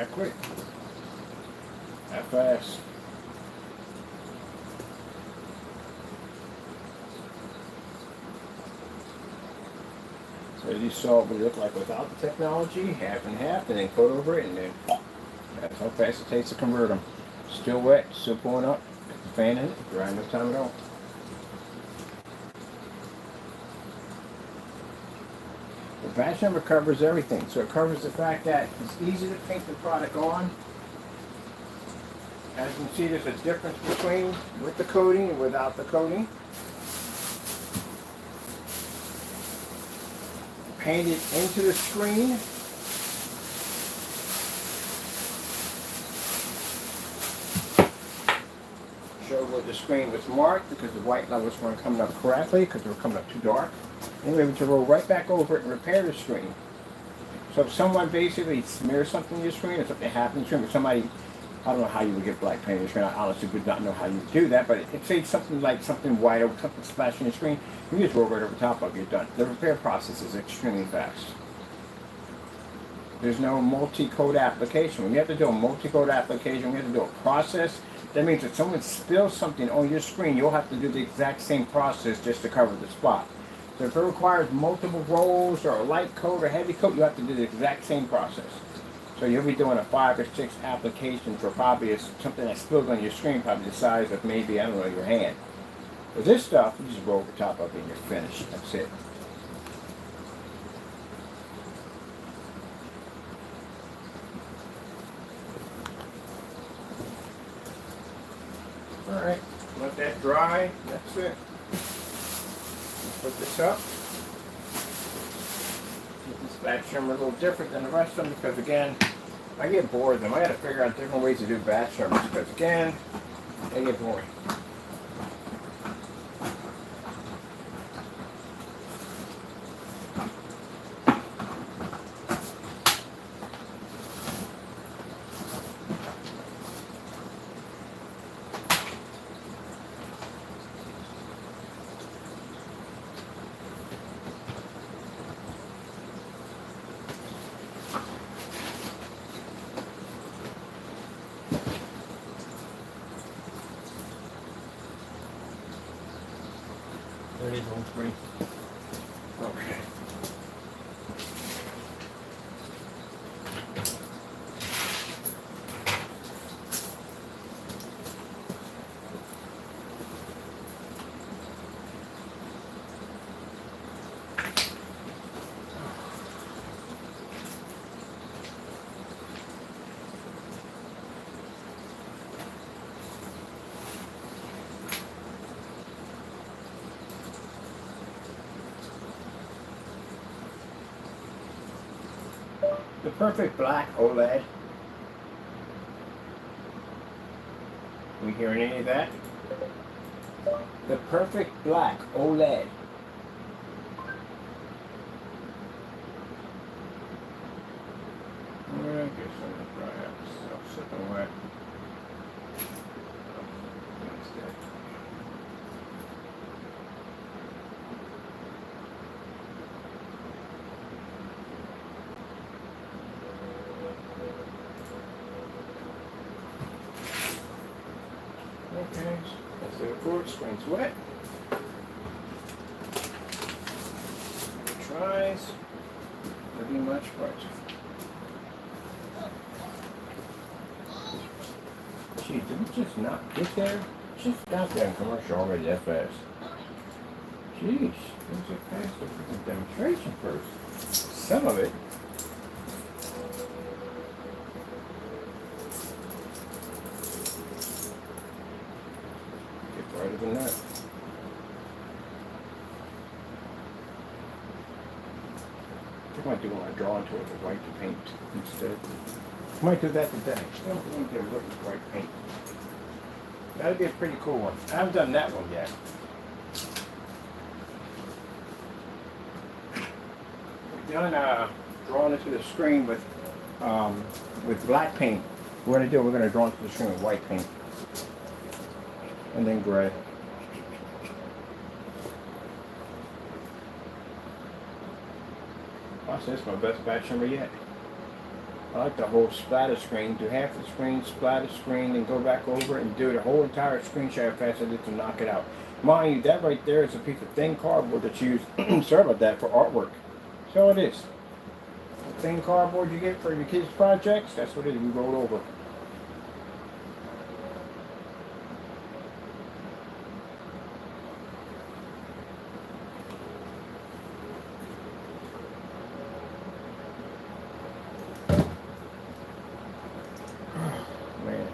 That quick. That fast. So you saw what it looked like without the technology, half and half, and then coat over it, and then that's how fast it takes to convert them. Still wet, still pulling up, fan in it, dry no time at all. The batch number covers everything, so it covers the fact that it's easy to paint the product on. As you can see, there's a difference between with the coating and without the coating. Paint it into the screen. Show where the screen was marked because the white levels weren't coming up correctly because they were coming up too dark. And we're able to roll right back over it and repair the screen. So if someone basically smears something in your screen or something happens in your screen, but somebody, I don't know how you would get black paint in your screen. I honestly would not know how you would do that, but it says something like something white or something splashing your screen, you just roll right over top of it, you're done. The repair process is extremely fast. There's no multi-coat application. When you have to do a multi-coat application, when you have to do a process, that means if someone spills something on your screen, you'll have to do the exact same process just to cover the spot. So if it requires multiple rolls or a light coat or heavy coat, you have to do the exact same process. So you'll be doing a 5 or 6 applications for probably something that spills on your screen, probably the size of maybe, I don't know, your hand. With this stuff, you just roll over the top of it and you're finished. That's it. Alright, let that dry. That's it. Put this up. Make this batch trimmer a little different than the rest of them because, again, I get bored of them. I got to figure out different ways to do batch trimmers because, again, they get boring. Ready, 1, 3. Okay. The perfect black OLED. We hearing any of that? The perfect black OLED. I guess I'm gonna dry out this sipping wet. Okay, let's do it forward, screen's wet. It tries pretty much right. Gee, did we just not get there? Just got there in commercial already that fast. Jeez, let's get past the freaking demonstration first. Some of it. Brighter than that. I think I might do when I draw into it with white to paint instead. I might do that today. I don't think they're looking for white paint. That'd be a pretty cool one. I haven't done that one yet. We've done drawing into the screen with black paint. We're going to draw into the screen with white paint. And then gray. I'll say it's my best batch trimmer yet. I like the whole splatter screen. Do half the screen, splatter screen, and go back over and do the whole entire screenshot how fast I did to knock it out. Mind you, that right there is a piece of thin cardboard that's used, sorry about that, for artwork. So it is. The thin cardboard you get for your kids' projects, that's what it is. We rolled over. Man.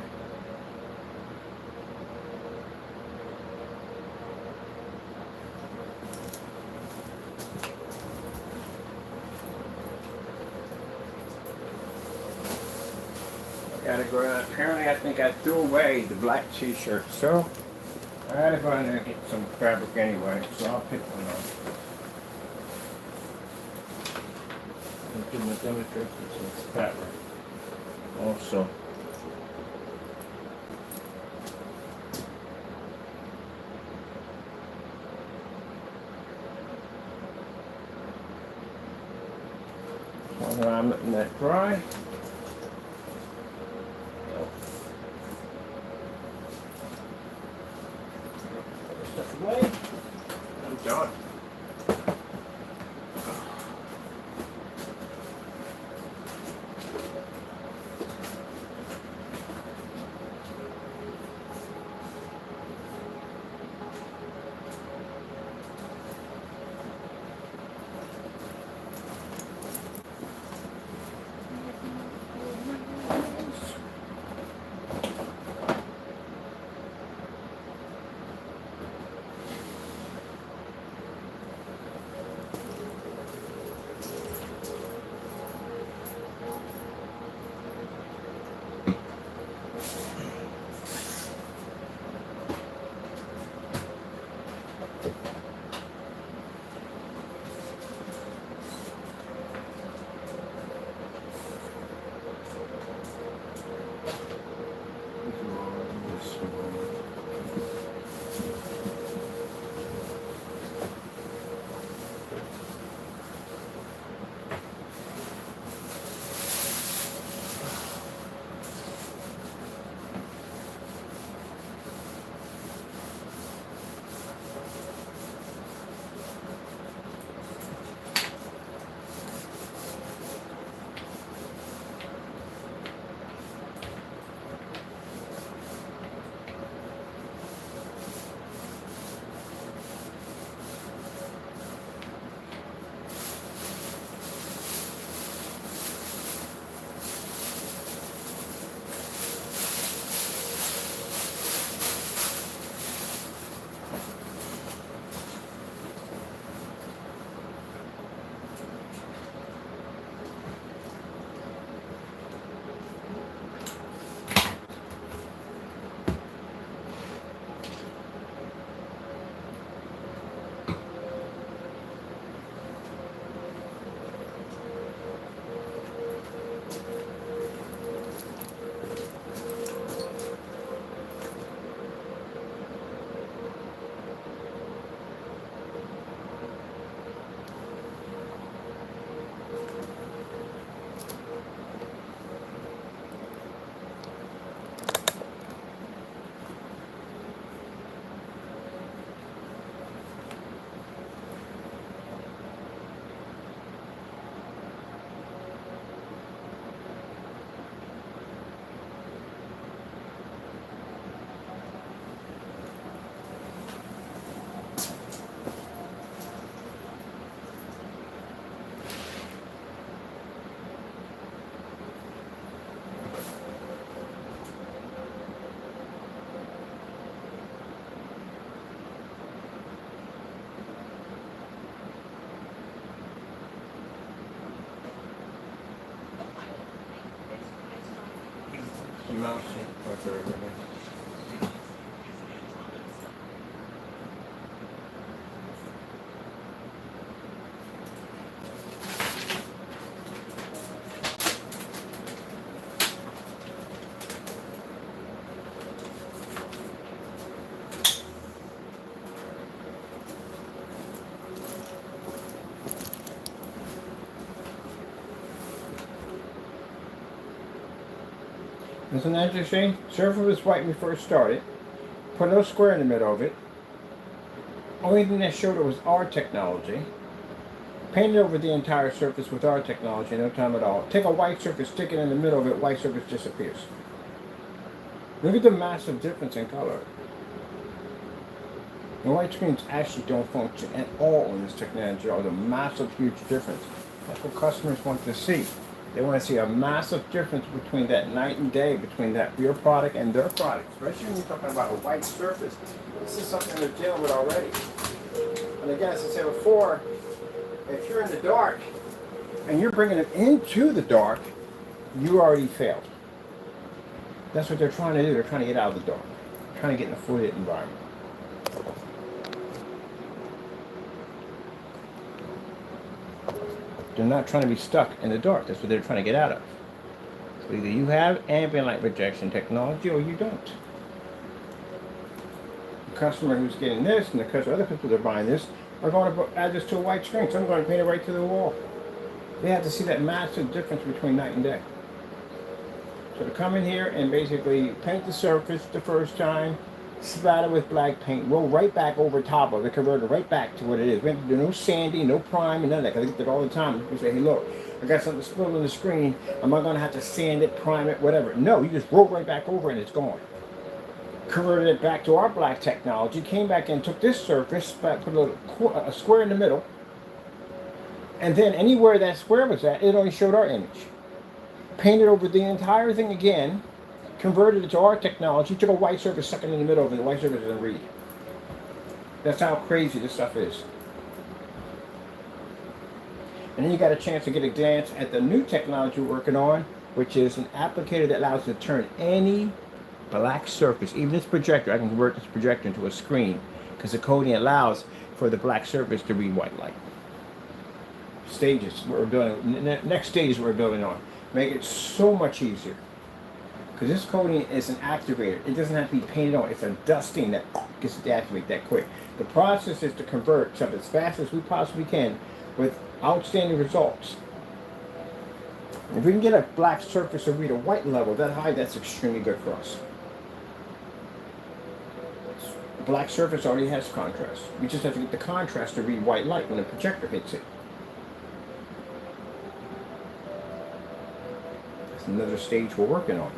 Gotta go out. Apparently I think I threw away the black t-shirt, so I gotta go in there and get some fabric anyway, so I'll pick one up. And do my demonstration some fabric also. So I'm letting that dry. Stuff away. I'm done. Mouse whatever it is. Isn't that interesting? Surface was white when we first started. Put no square in the middle of it. Only thing that showed it was our technology. Painted over the entire surface with our technology, no time at all. Take a white surface, stick it in the middle of it, white surface disappears. Look at the massive difference in color. The white screens actually don't function at all in this technology. There's a massive, huge difference. That's what customers want to see. They want to see a massive difference between that night and day, between that your product and their product. Especially when you're talking about a white surface. This is something they're dealing with already. And again, as I said before, if you're in the dark and you're bringing it into the dark, you already failed. That's what they're trying to do. They're trying to get out of the dark. They're trying to get in a fully lit environment. They're not trying to be stuck in the dark. That's what they're trying to get out of. So either you have ambient light projection technology or you don't. The customer who's getting this and the customer, other people that are buying this are going to add this to a white screen. So I'm going to paint it right to the wall. They have to see that massive difference between night and day. So to come in here and basically paint the surface the first time, splatter with black paint, roll right back over top of it, convert it right back to what it is. We have to do no sanding, no prime, and none of that, because I get that all the time. People say, hey, look, I got something spilled on the screen. Am I going to have to sand it, prime it, whatever? No, you just roll right back over and it's gone. Converted it back to our black technology, came back and took this surface, put a square in the middle, and then anywhere that square was at, it only showed our image. Painted over the entire thing again, converted it to our technology, took a white surface, stuck it in the middle of it, and the white surface doesn't read. That's how crazy this stuff is. And then you got a chance to get a glance at the new technology we're working on, which is an applicator that allows you to turn any black surface, even this projector, I can convert this projector into a screen, because the coding allows for the black surface to read white light. Stages we're building, next stages we're building on. Make it so much easier. Because this coating is an activator. It doesn't have to be painted on. It's a dusting that gets it to activate that quick. The process is to convert stuff as fast as we possibly can with outstanding results. If we can get a black surface to read a white level that high, that's extremely good for us. Black surface already has contrast. We just have to get the contrast to read white light when the projector hits it. That's another stage we're working on.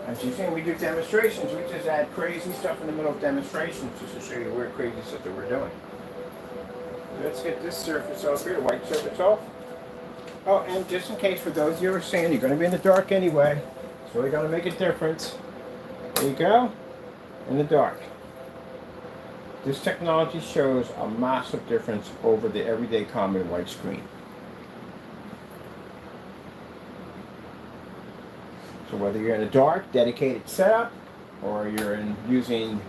As you see, we do demonstrations. We just add crazy stuff in the middle of demonstrations just to show you weird, crazy stuff that we're doing. Let's get this surface off here, the white surface off. Oh, and just in case, for those of you who are saying you're going to be in the dark anyway, so we're going to make a difference. There you go, in the dark. This technology shows a massive difference over the everyday common white screen. So whether you're in a dark, dedicated setup, or you're using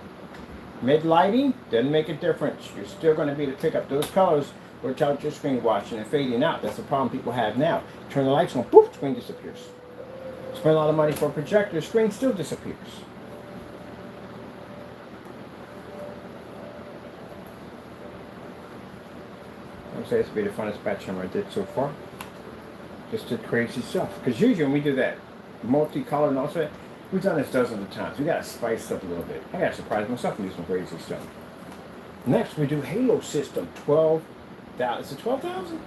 mid lighting, doesn't make a difference. You're still going to be able to pick up those colors without your screen watching and fading out. That's the problem people have now. Turn the lights on, poof, screen disappears. Spend a lot of money for a projector, screen still disappears. I would say this would be the funnest batch number I did so far. Just did crazy stuff. Because usually when we do that multicolor and all that, we've done this dozens of times. We got to spice up a little bit. I got to surprise myself and do some crazy stuff. Next, we do halo system. 12,000. Is it 12,000?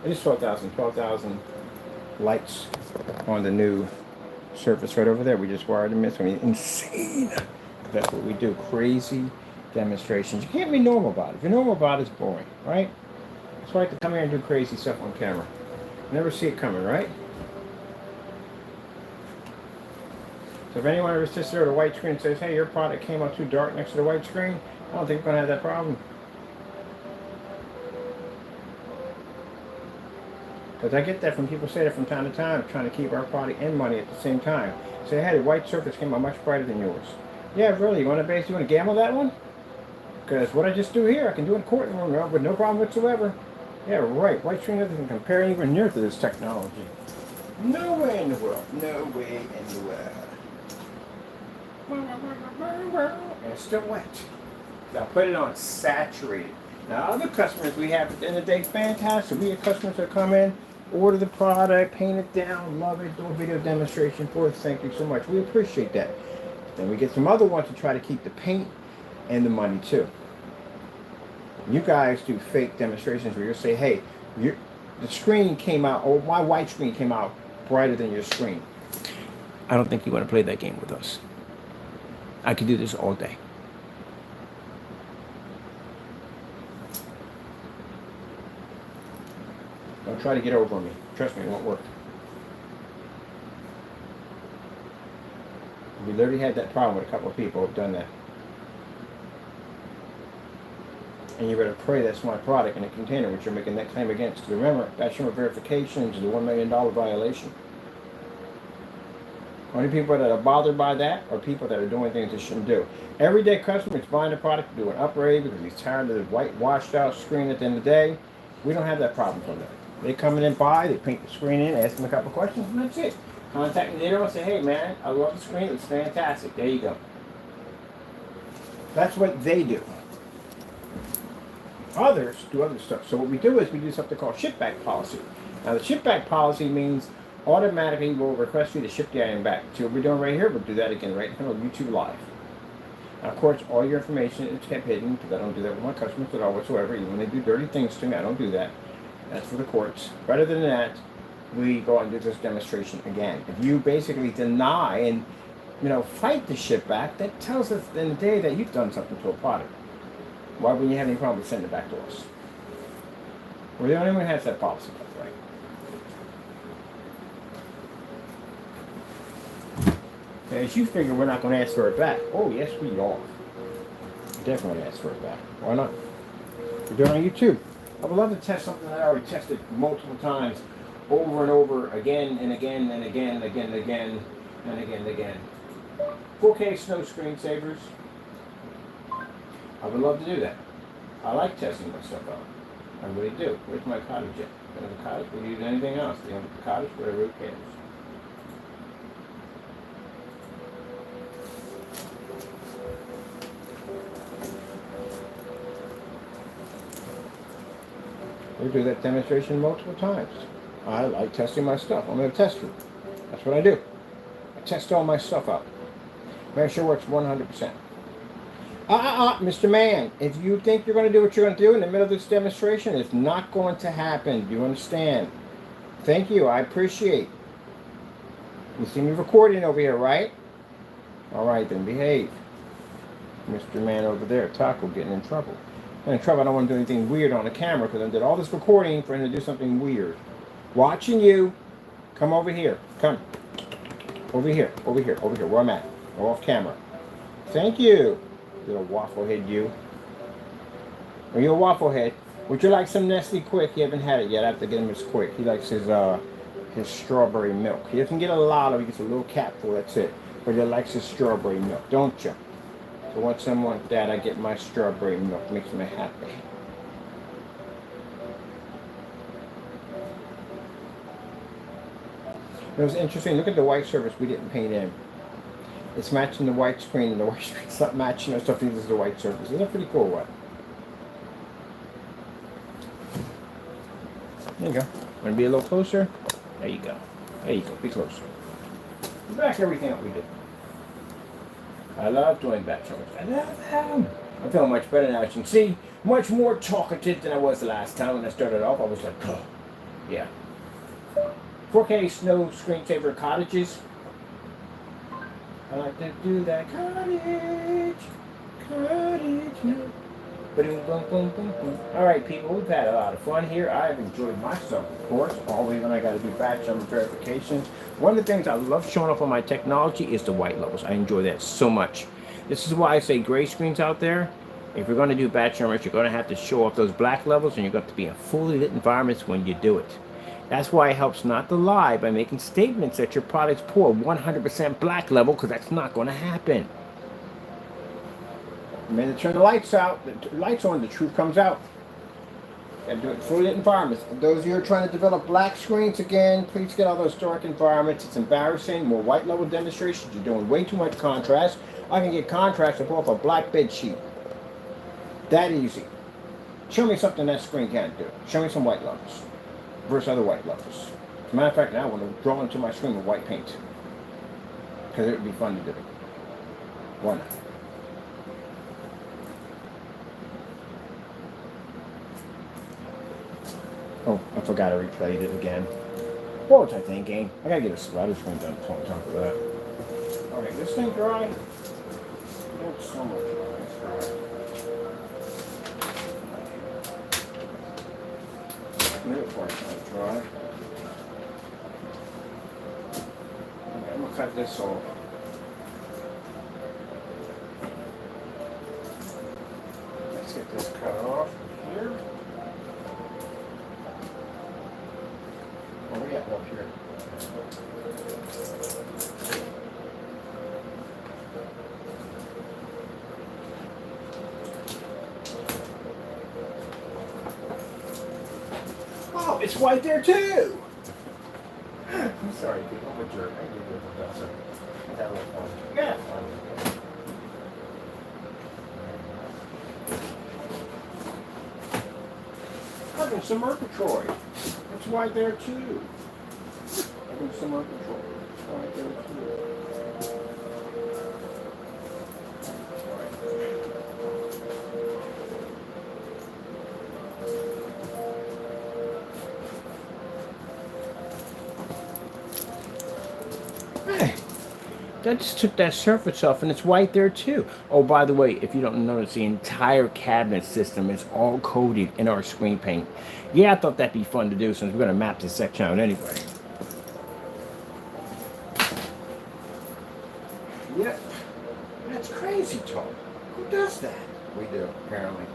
It is 12,000. 12,000 lights on the new surface right over there. We just wired them in. It's going to be insane. That's what we do. Crazy demonstrations. You can't be normal about it. If you're normal about it, it's boring, right? That's why I like to come here and do crazy stuff on camera. Never see it coming, right? So if anyone ever sits there at a white screen and says, hey, your product came out too dark next to the white screen, I don't think we're going to have that problem. Because I get that from people say that from time to time, trying to keep our product and money at the same time. Say, hey, the white surface came out much brighter than yours. Yeah, really, you want to gamble that one? Because what I just do here, I can do in a courtroom with no problem whatsoever. Yeah, right, white screen doesn't compare anywhere near to this technology. No way in the world. No way in the world. And it's still wet. Now put it on saturated. Now other customers we have at the end of the day, fantastic. We have customers that come in order the product, paint it down, love it, do a video demonstration for us. Thank you so much. We appreciate that. Then we get some other ones to try to keep the paint and the money too. You guys do fake demonstrations where you say, hey, the screen came out, or my white screen came out brighter than your screen. I don't think you want to play that game with us. I could do this all day. Don't try to get over on me. Trust me, it won't work. We literally had that problem with a couple of people who have done that. And you better pray that's my product in a container which you're making that claim against. Because remember, bachelor verification is a $1 million violation. Only people that are bothered by that are people that are doing things they shouldn't do. Everyday customer is buying a product to do an upgrade because he's tired of the white washed out screen at the end of the day. We don't have that problem from them. They come in and buy, they paint the screen in, ask them a couple questions, and that's it. Contact me later and say, hey man, I love the screen, it's fantastic. There you go. That's what they do. Others do other stuff. So what we do is we do something called ship back policy. Now the ship back policy means automatically we'll request you to ship the item back. So what we're doing right here, we'll do that again right in front of YouTube Live. Now, of course, all your information is kept hidden because I don't do that with my customers at all whatsoever. Even when they do dirty things to me, I don't do that. That's for the courts. Rather than that, we go and do this demonstration again. If you basically deny and fight the ship back, that tells us at the end of the day that you've done something to a product. Why wouldn't you have any problem with sending it back to us? We're the only one who has that policy, right? As you figure we're not going to ask for it back. Oh, yes, we are. Definitely ask for it back. Why not? We're doing it on YouTube. I would love to test something that I already tested multiple times, over and over, again and again and again and again and again and again and again. 4K snow screensavers. I would love to do that. I like testing my stuff out. I really do. Where's my cottage at? Don't have a cottage? We use anything else. They have a cottage, whatever, who cares? We do that demonstration multiple times. I like testing my stuff. I'm a tester. That's what I do. I test all my stuff out. Make sure it works 100%. Mr. Man, if you think you're going to do what you're going to do in the middle of this demonstration, it's not going to happen. Do you understand? Thank you. I appreciate. You see me recording over here, right? All right, then behave. Mr. Man over there, Taco, getting in trouble. In trouble. I don't want to do anything weird on the camera because I did all this recording for him to do something weird. Watching you. Come over here. Come. Over here. Over here. Over here. Where I'm at. Go off camera. Thank you. Little waffle head, you. Are you a waffle head? Would you like some Nestle Quick? He haven't had it yet. I have to get him his Quick. He likes his strawberry milk. He doesn't get a lot of it. He gets a little capful. That's it. But he likes his strawberry milk, don't you? So once someone like that, I get my strawberry milk. Makes me happy. It was interesting. Look at the white surface we didn't paint in. It's matching the white screen, and the white screen's not matching our stuff either as the white surface. Isn't that pretty cool, what? There you go. Want to be a little closer? There you go. There you go. Be closer. Back everything up we did. I love doing back shoulders. I love them. I'm feeling much better now. As you can see, much more talkative than I was the last time when I started off. I was like, oh, yeah. 4K snow screensaver cottages. I like to do that cottage. Boom, boom, boom, boom, boom. All right, people, we've had a lot of fun here. I've enjoyed myself, of course. Always when I got to do batch number verifications. One of the things I love showing off on my technology is the white levels. I enjoy that so much. This is why I say gray screens out there. If you're going to do batch numbers, you're going to have to show off those black levels, and you're going to have to be in fully lit environments when you do it. That's why it helps not to lie by making statements that your product's poor 100% black level, because that's not going to happen. The minute you turn the lights out, the lights on, the truth comes out. You gotta do it in fully lit environments. For those of you who are trying to develop black screens, again, please get all those dark environments. It's embarrassing. More white level demonstrations. You're doing way too much contrast. I can get contrast to pull off a black bed sheet. That easy. Show me something that screen can't do. Show me some white levels. versus other white levels. As a matter of fact, now I want to draw into my screen with white paint because it would be fun to do. Why not? Oh, I forgot I replayed it again. What was I thinking? I gotta get a splatter screen done on top of that. Okay, this thing dry. Not so much dry. It's dry. Middle part's not dry. Okay, I'm gonna cut this off. Let's get this cut off here. Oh, we got one here. Oh, it's white there too. I'm sorry, people. I'm a jerk. I do this, Professor. That was fun. Yeah. Oh, there's some Murgatroyd. It's white there too. There's some Murgatroyd. It's white there too. Hey, that just took that surface off and it's white there too. Oh, by the way, if you don't notice, the entire cabinet system is all coated in our screen paint. Yeah, I thought that'd be fun to do since we're going to map this section out anyway. Yep. That's crazy talk. Who does that? We do, apparently.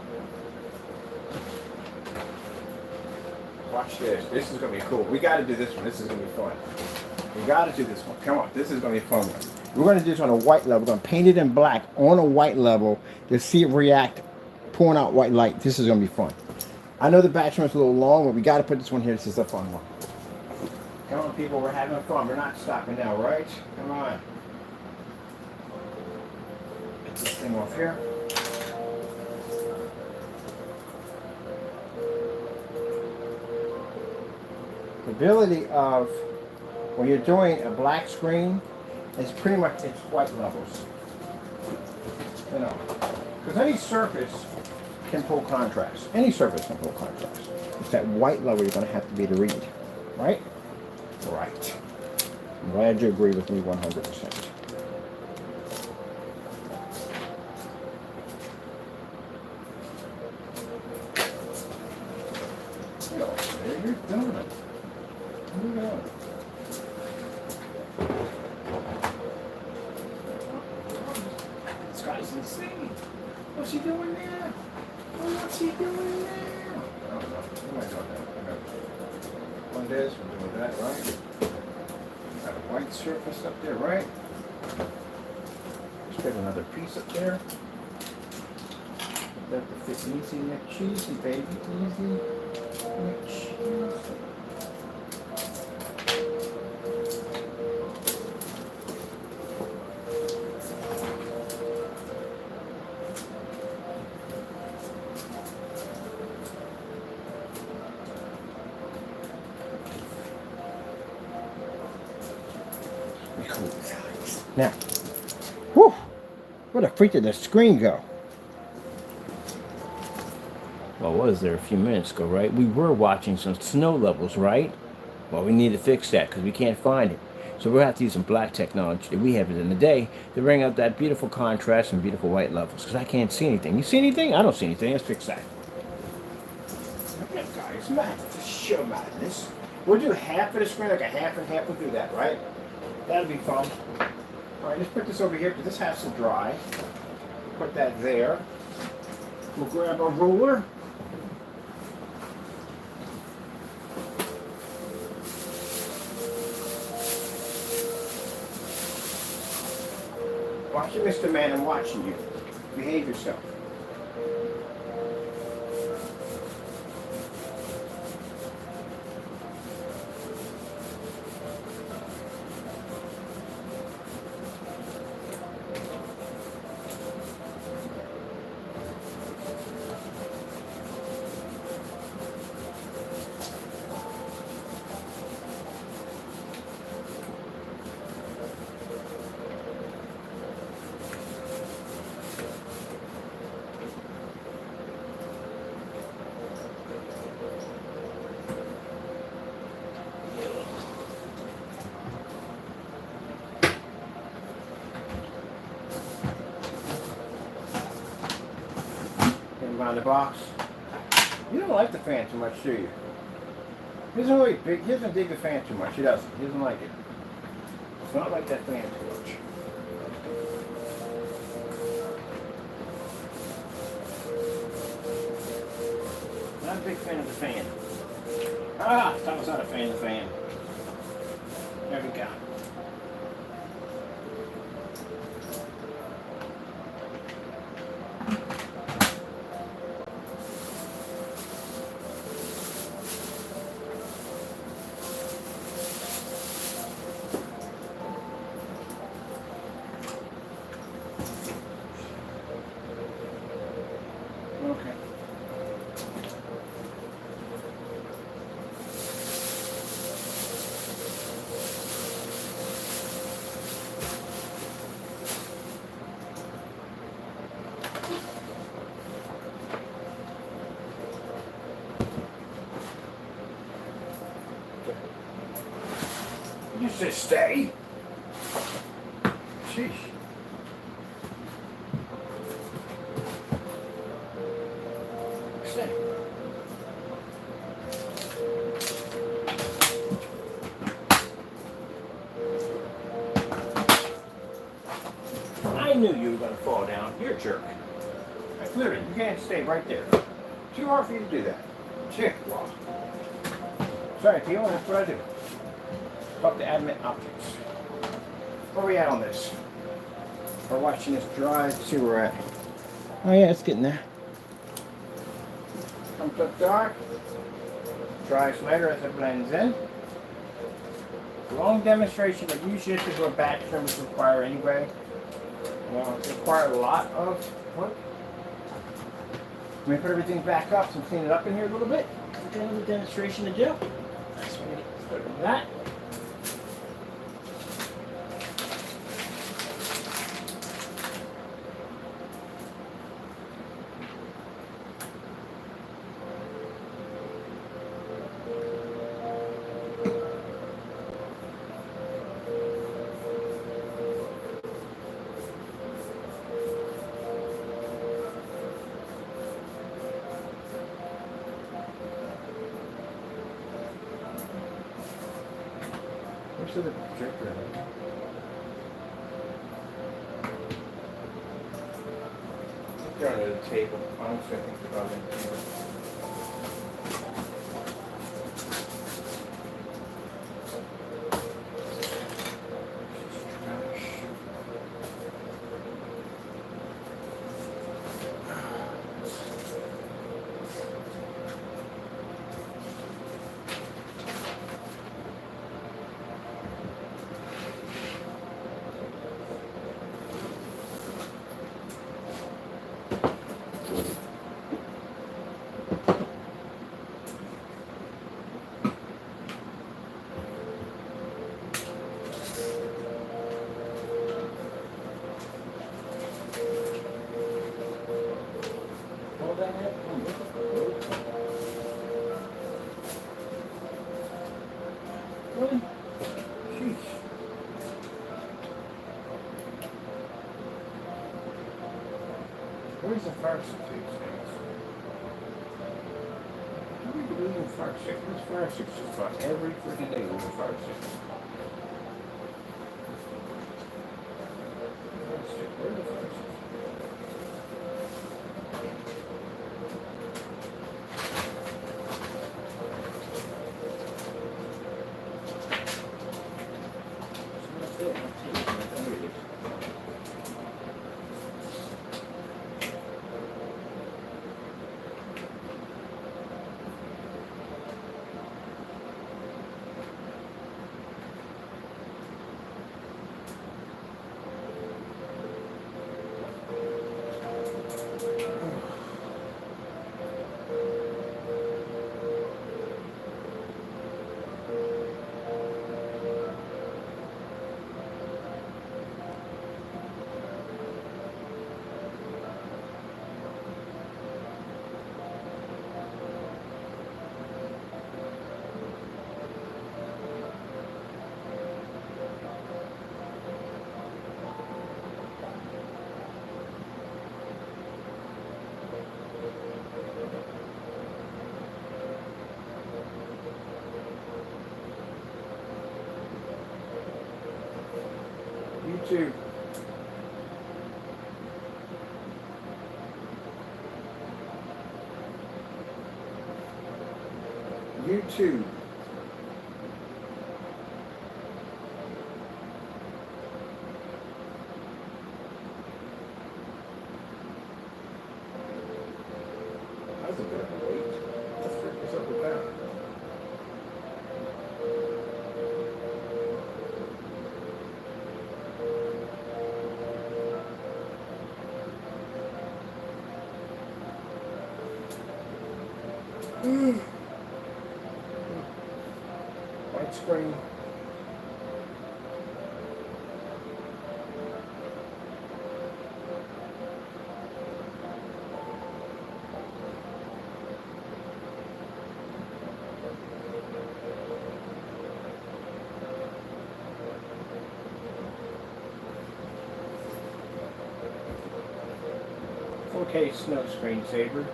Watch this. This is going to be cool. We got to do this one. This is going to be fun. We got to do this one. Come on. This is going to be a fun one. We're going to do this on a white level. We're going to paint it in black on a white level to see it react, pouring out white light. This is going to be fun. I know the batch is a little long, but we got to put this one here. This is a fun one. Come on, people. We're having fun. We're not stopping now, right? Come on. Get this thing off here. The ability of when you're doing a black screen, it's pretty much it's white levels. You know, because any surface can pull contrast. Any surface can pull contrast. It's that white level you're going to have to be to read, right? Right. I'm glad you agree with me 100%. You're done. You're done. This guy's insane. What's he doing there? What's he doing there? I don't know. What am I doing now? One this, we're doing that, right? Got a white surface up there, right? Let's get another piece up there. Let that fit easy, McCheesy, baby. Easy. McCheesy. Now, whew, where the freak did the screen go? Well, what was there a few minutes ago, right? We were watching some snow levels, right? Well, we need to fix that because we can't find it. So we'll have to use some black technology that we have it in the day to bring out that beautiful contrast and beautiful white levels because I can't see anything. You see anything? I don't see anything. Let's fix that. Okay, guys, madness. Show madness. We'll do half of the screen, like a half and half. We'll do that, right? That'll be fun. All right, let's put this over here because this has to dry. Put that there. We'll grab our ruler. Watch it, Mr. Man, I'm watching you. Behave yourself. Put them on the box. You don't like the fan too much, do you? He doesn't dig the fan too much. He doesn't. He doesn't like it. It's not like that fan too much. Not a big fan of the fan. Tom's not a fan of the fan. There we go. Okay. You say stay? Sheesh. Stay. I knew you were going to fall down. You're a jerk. Clearly, you can't stay right there. Too hard for you to do that. Shit. Wow. Sorry, Theo, that's what I do. Up to admit objects. Where are we at on this? We're watching this dry to see where we're at. Oh yeah, it's getting there. Comes up dark. Dries later as it blends in. Long demonstration, but usually this is what batch trimmers require anyway. Well, it requires a lot of work. Let me put everything back up and clean it up in here a little bit. We've got another demonstration to do. That's what we get started with that. Where's the projector? They're under the table. Honestly, I think they're probably in the table. Where's the fire extinguisher things? How are you doing fire extinguisher? There's fire extinguishers for every freaking day with a fire extinguisher. Where's the fire extinguisher? YouTube. YouTube. That's a bit of a wait. Let's freak this up with that. White screen. Okay, snow screensaver.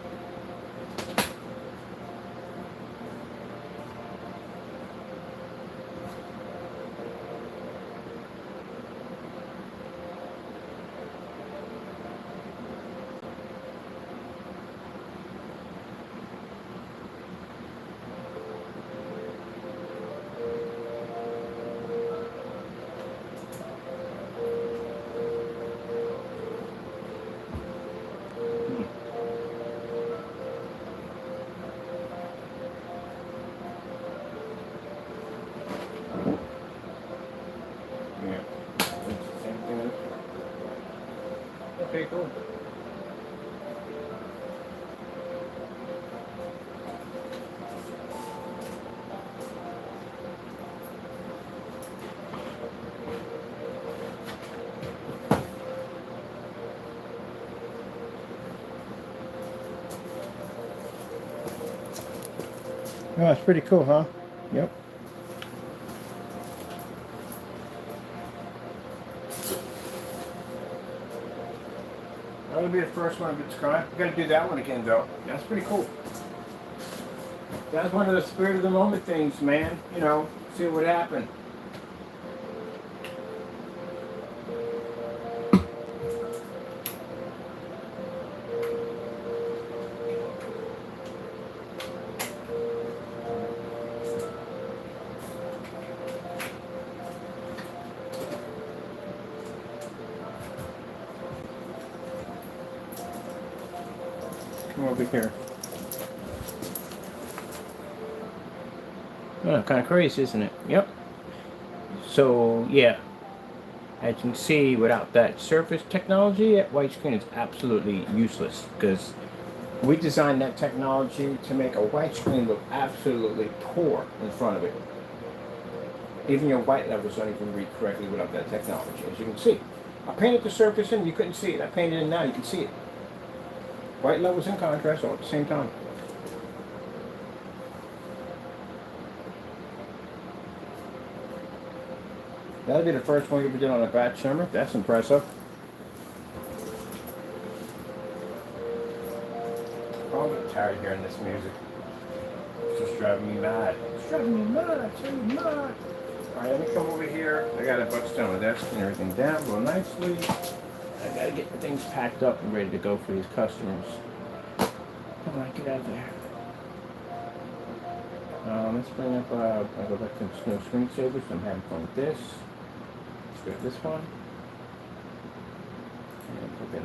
Yeah, it's the same thing. Okay, cool. Oh, that's pretty cool, huh? Yep. That'll be the first one of its kind. We gotta do that one again, though. That's pretty cool. That's one of the spirit of the moment things, man. You know, see what happened. Come over here. Oh, kind of crazy, isn't it? Yep. So, yeah. As you can see, without that surface technology, that white screen is absolutely useless because we designed that technology to make a white screen look absolutely poor in front of it. Even your white levels don't even read correctly without that technology, as you can see. I painted the surface in, you couldn't see it. I painted it in now, you can see it. White levels and contrast all at the same time. That'll be the first one you ever did on a batch number. That's impressive. Oh, I'm getting tired of hearing this music. It's just driving me mad. It's driving me mad. It's driving me mad. Alright, let me come over here. I got a bust down my desk and everything down real nicely. I gotta get the things packed up and ready to go for these customers. Come on, get out of there. Let's bring up, I'll go back to Snow Screensavers. I'm having fun with this. Let's go to this one. And put in.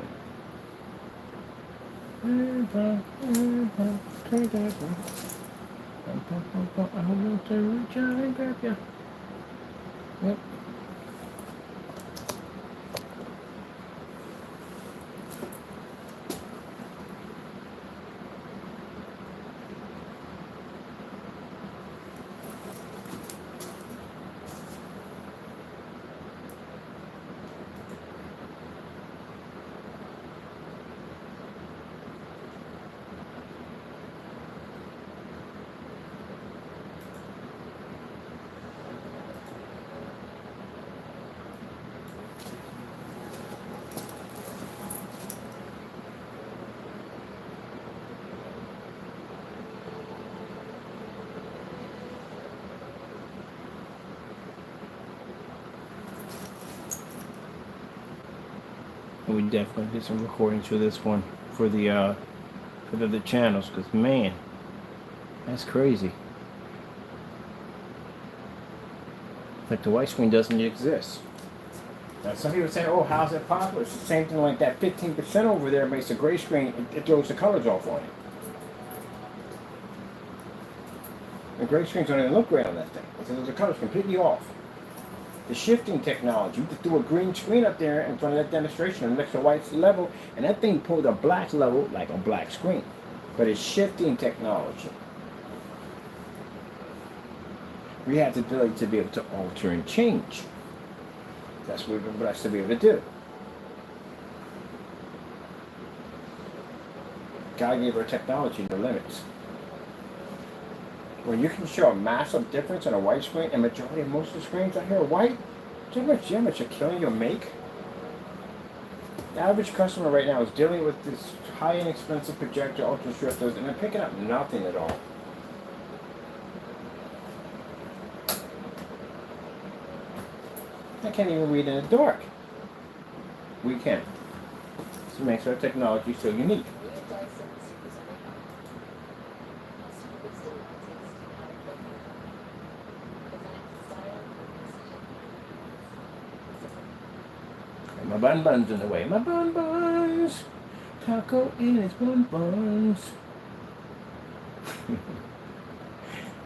I want to reach out and grab you. Yep. And we definitely did some recordings for this one, for the other channels, because man, that's crazy. Like the white screen doesn't exist. Now some people say, oh, how's that possible? It's the same thing like that 15% over there makes a gray screen, it throws the colors off on it. The gray screens don't even look great on that thing. Because the color's completely off. The shifting technology, you could do a green screen up there in front of that demonstration and mix the whites level, and that thing pulled a black level like a black screen. But it's shifting technology. We have the ability to be able to alter and change. That's what we've been blessed to be able to do. God gave our technology no limits. When you can show a massive difference on a white screen, and majority of most of the screens out here are white, do you know how much a killing you'll make? The average customer right now is dealing with this high-end expensive projector, ultra shifters, and they're picking up nothing at all. I can't even read in the dark. We can. This makes our technology so unique. My bun-bun's in the way. My bun-buns. Taco in his bun-buns.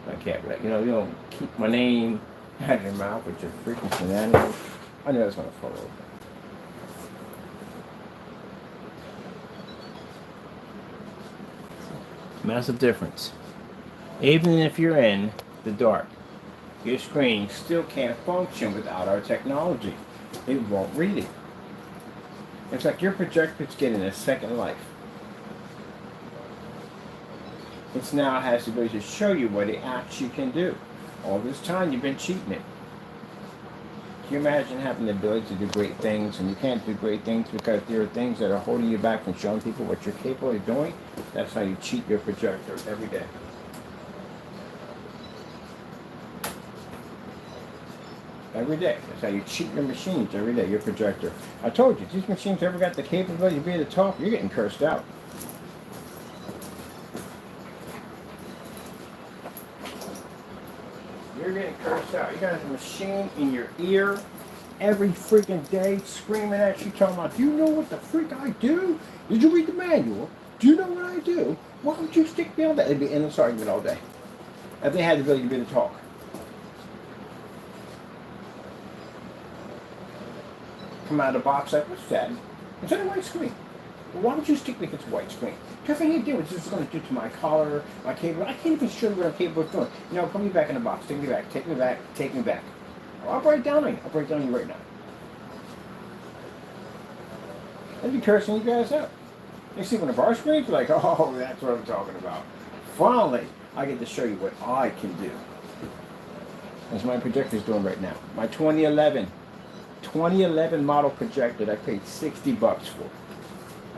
I can't, you don't keep my name out of your mouth with your freaking shenanigans. I knew I was going to fall over. Massive difference. Even if you're in the dark, your screen still can't function without our technology. It won't read it. It's like your projector's getting a second life. It now has the ability to show you what it actually can do. All this time you've been cheating it. Can you imagine having the ability to do great things and you can't do great things because there are things that are holding you back from showing people what you're capable of doing? That's how you cheat your projector every day. Every day. That's how you cheat your machines every day, your projector. I told you, if these machines ever got the capability to be at the top, you're getting cursed out. You're getting cursed out. You got a machine in your ear every freaking day screaming at you, talking about, do you know what the freak I do? Did you read the manual? Do you know what I do? Why would you stick me on that? They'd be in this argument all day. If they had the ability to be able to talk. Come out of the box like, what's that? It's on a white screen. Well, why would you stick me if it's a white screen? Because I need to do what this is going to do to my collar, my cable. I can't even show you what I'm capable of doing. Put me back in the box. Take me back. Take me back. Take me back. Well, I'll break down on you. I'll break down on you right now. I'd be cursing you guys out. You see one of our screens, you're like, oh, that's what I'm talking about. Finally, I get to show you what I can do. That's what my projector's doing right now. My 2011 model projector that I paid $60 for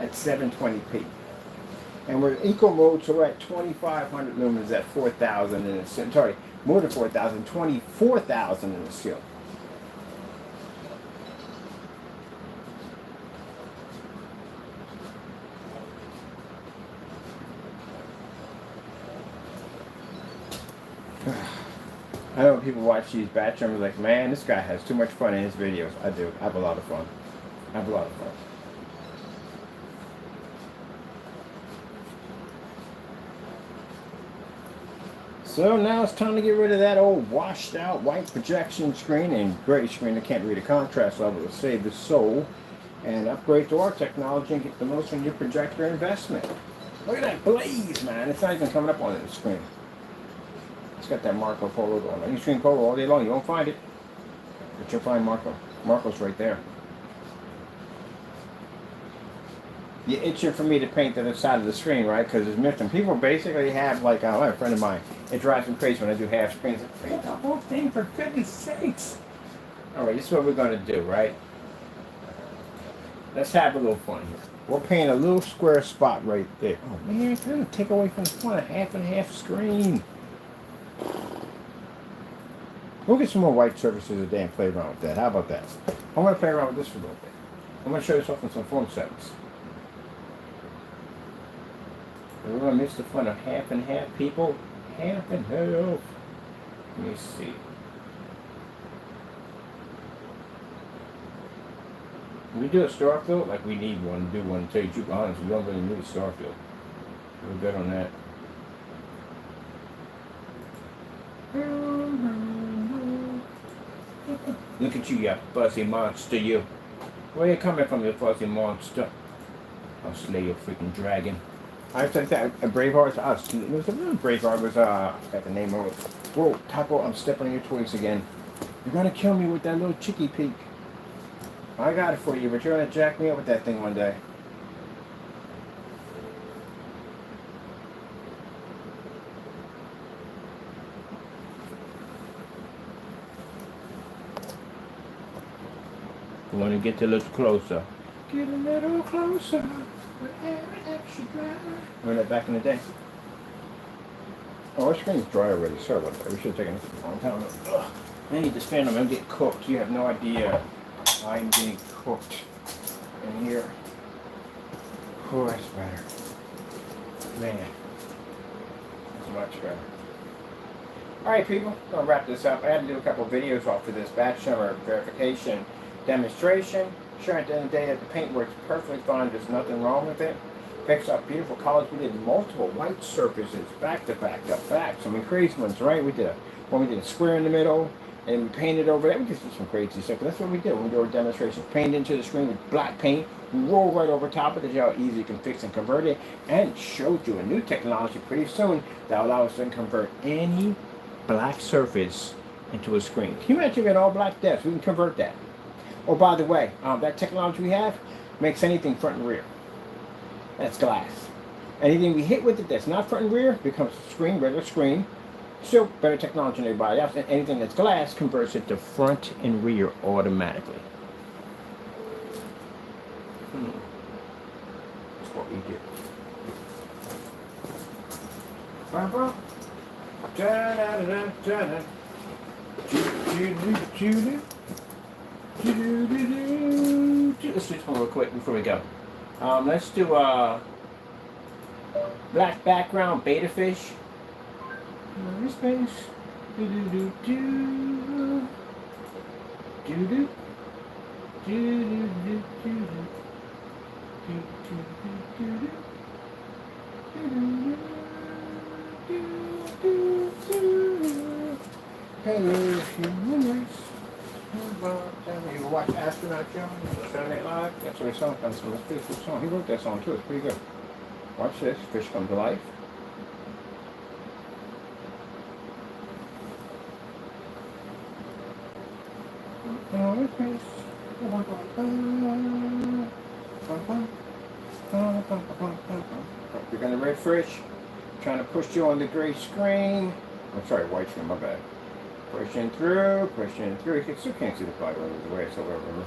at 720p. And we're eco mode, so we're at 2,500 lumens at 4,000 in the ceiling. Sorry, more than 4,000, 24,000 in the ceiling. I know people watch these batch numbers like, man, this guy has too much fun in his videos. I do. I have a lot of fun. I have a lot of fun. So now it's time to get rid of that old washed out white projection screen and gray screen that can't read a contrast level to save the soul, and upgrade to our technology and get the most from your projector investment. Look at that blaze, man. It's not even coming up on the screen. It's got that Marco Polo going on. You stream Polo all day long, you won't find it. But you'll find Marco. Marco's right there. You're itching for me to paint the other side of the screen, right? Because it's missing. People basically have, like, a friend of mine, it drives me crazy when I do half screens. Like, paint the whole thing, for goodness sakes. Alright, this is what we're going to do, right? Let's have a little fun here. We'll paint a little square spot right there. Oh, man, it's going to take away from the fun of half and half screen. We'll get some more white surfaces today and play around with that. How about that? I'm going to play around with this for a little bit. I'm going to show you something, some phone settings. We're going to miss the fun of half and half, people. Half and half. Let me see. We do a star field like we need one. Do one. To tell you the truth, honest, we don't really need a star field. We're good on that. Look at you, you fuzzy monster, you. Where you coming from, you fuzzy monster? I'll slay your freaking dragon. I said that Braveheart. Braveheart was I got the name of it. Whoa, Taco! I'm stepping on your toys again. You're gonna kill me with that little chicky peek. I got it for you, but you're gonna jack me up with that thing one day. You want to get a little closer. Get a little closer. Remember that back in the day? Oh, our screen's dry already. Sorry about that. We should have taken this a long time. Ugh. Man, this fan, I'm getting cooked. You have no idea. I'm getting cooked in here. Oh, that's better. Man, that's much better. Alright, people, I'm going to wrap this up. I had to do a couple videos off of this batch number verification demonstration, showing at the end of the day that the paint works perfectly fine. There's nothing wrong with it. Picks up beautiful colors. We did multiple white surfaces, back to back to back. Some crazy ones, right? We did a square in the middle, and we painted over that. We just did some crazy stuff. But that's what we did when we do our demonstration. Paint into the screen with black paint, roll right over top of it, how easy you can fix and convert it, and showed you a new technology pretty soon that allows us to convert any black surface into a screen. Can you imagine we had all black desks? We can convert that. Oh, by the way, that technology we have makes anything front and rear. That's glass. Anything we hit with it that's not front and rear becomes a screen, regular screen. Still better technology than everybody else. And anything that's glass converts it to front and rear automatically. That's what we do. Let's do this one real quick before we go. Let's do black background beta fish. Space. Do do do do. Do do. Do do do do. Do do do do. Hello, humans. You watch Astronaut Joe? Saturday Night Live? That's what he song comes from. It's a pretty cool song. He wrote that song too. It's pretty good. Watch this. Fish come to life. You're gonna red fish. Trying to push you on the gray screen. I'm sorry, white screen, my bad. Pushing through. You still can't see the flag running the way, so whatever.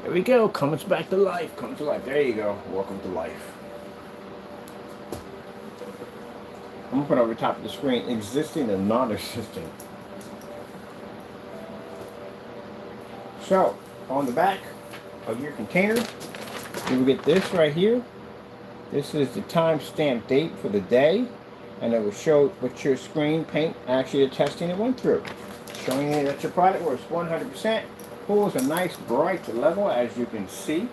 There we go. Comes back to life. Comes to life. There you go. Welcome to life. I'm going to put over top of the screen existing and non-existing. So, on the back of your container, you will get this right here. This is the timestamp date for the day, and it will show what your screen paint actually the testing it went through. Showing you that your product works 100%. Pulls a nice bright level, as you can see.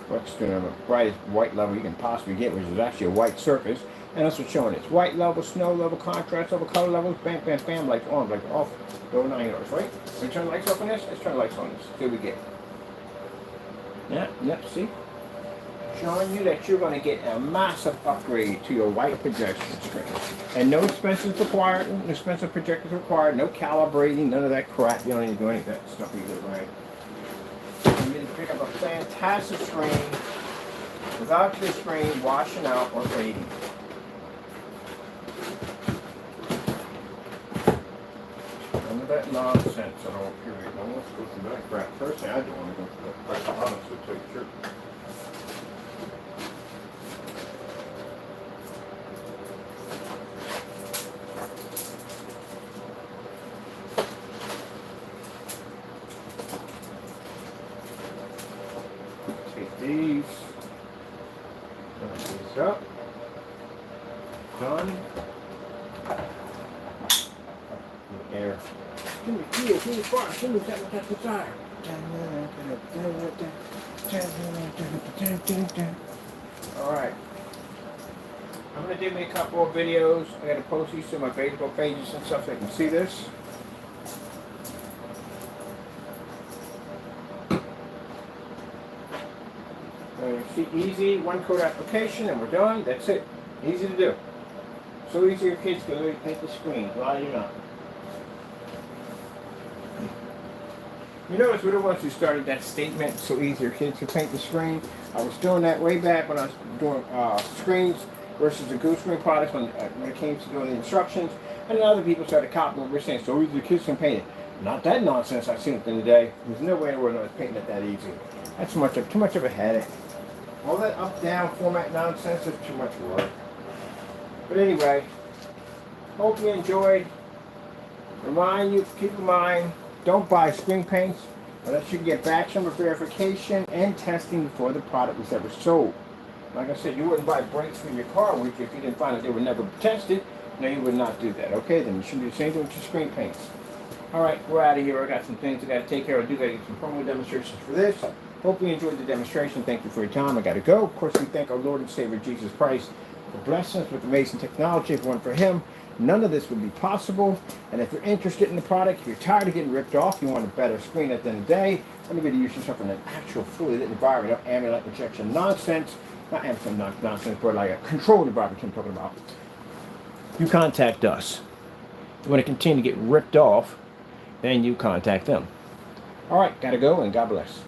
What's the brightest white level you can possibly get, which is actually a white surface. And that's what's showing. It's white level, snow level, contrast level, color levels, bam, bam, bam, lights on, like off. Go 9 yards, right? When you turn the lights off on this, let's turn the lights on this. See what we get. Yep, see? Showing you that you're going to get a massive upgrade to your white projection screen. And no expenses required, no expensive projectors required, no calibrating, none of that crap. You don't need to do any of that stuff either, right? You need to pick up a fantastic screen without your screen washing out or fading. None of that nonsense at all, period. No one wants to go through that crap. Personally, I don't want to go through that crap, honestly, to tell you the truth. these. Open these up. Done. Air. Give me fuel, give me fire, give me that desire. Alright. I'm going to do me a couple of videos. I got to post these to my Facebook pages and stuff so you can see this. See, easy, one code application and we're done. That's it. Easy to do. So easy your kids can literally paint the screen. A lot of you not. You notice we're the ones who started that statement, so easy your kids can paint the screen. I was doing that way back when I was doing screens versus the Goose Screen products when it came to doing the instructions. And then other people started copying what we're saying, so easy your kids can paint it. Not that nonsense I've seen it in the day. There's no way in the world I was painting it that easy. That's too much of a headache. All that up-down format nonsense is too much work. But anyway, hope you enjoyed. Remind you, keep in mind, don't buy screen paints unless you get batch number verification and testing before the product was ever sold. Like I said, you wouldn't buy brakes for your car if you didn't find out they were never tested. No, you would not do that. Okay, then you should do the same thing with your screen paints. Alright, we're out of here. I got some things I got to take care of. I do got to get some promo demonstrations for this. Hope you enjoyed the demonstration. Thank you for your time. I got to go. Of course, we thank our Lord and Savior Jesus Christ for blessing us with amazing technology. If it weren't for Him, none of this would be possible. And if you're interested in the product, if you're tired of getting ripped off, you want a better screen at the end of the day, let me get to use yourself in an actual fully lit environment, no ambient light projection nonsense. Not ambient nonsense, but like a controlled environment I'm talking about. You contact us. If you want to continue to get ripped off, then you contact them. All right, got to go, and God bless.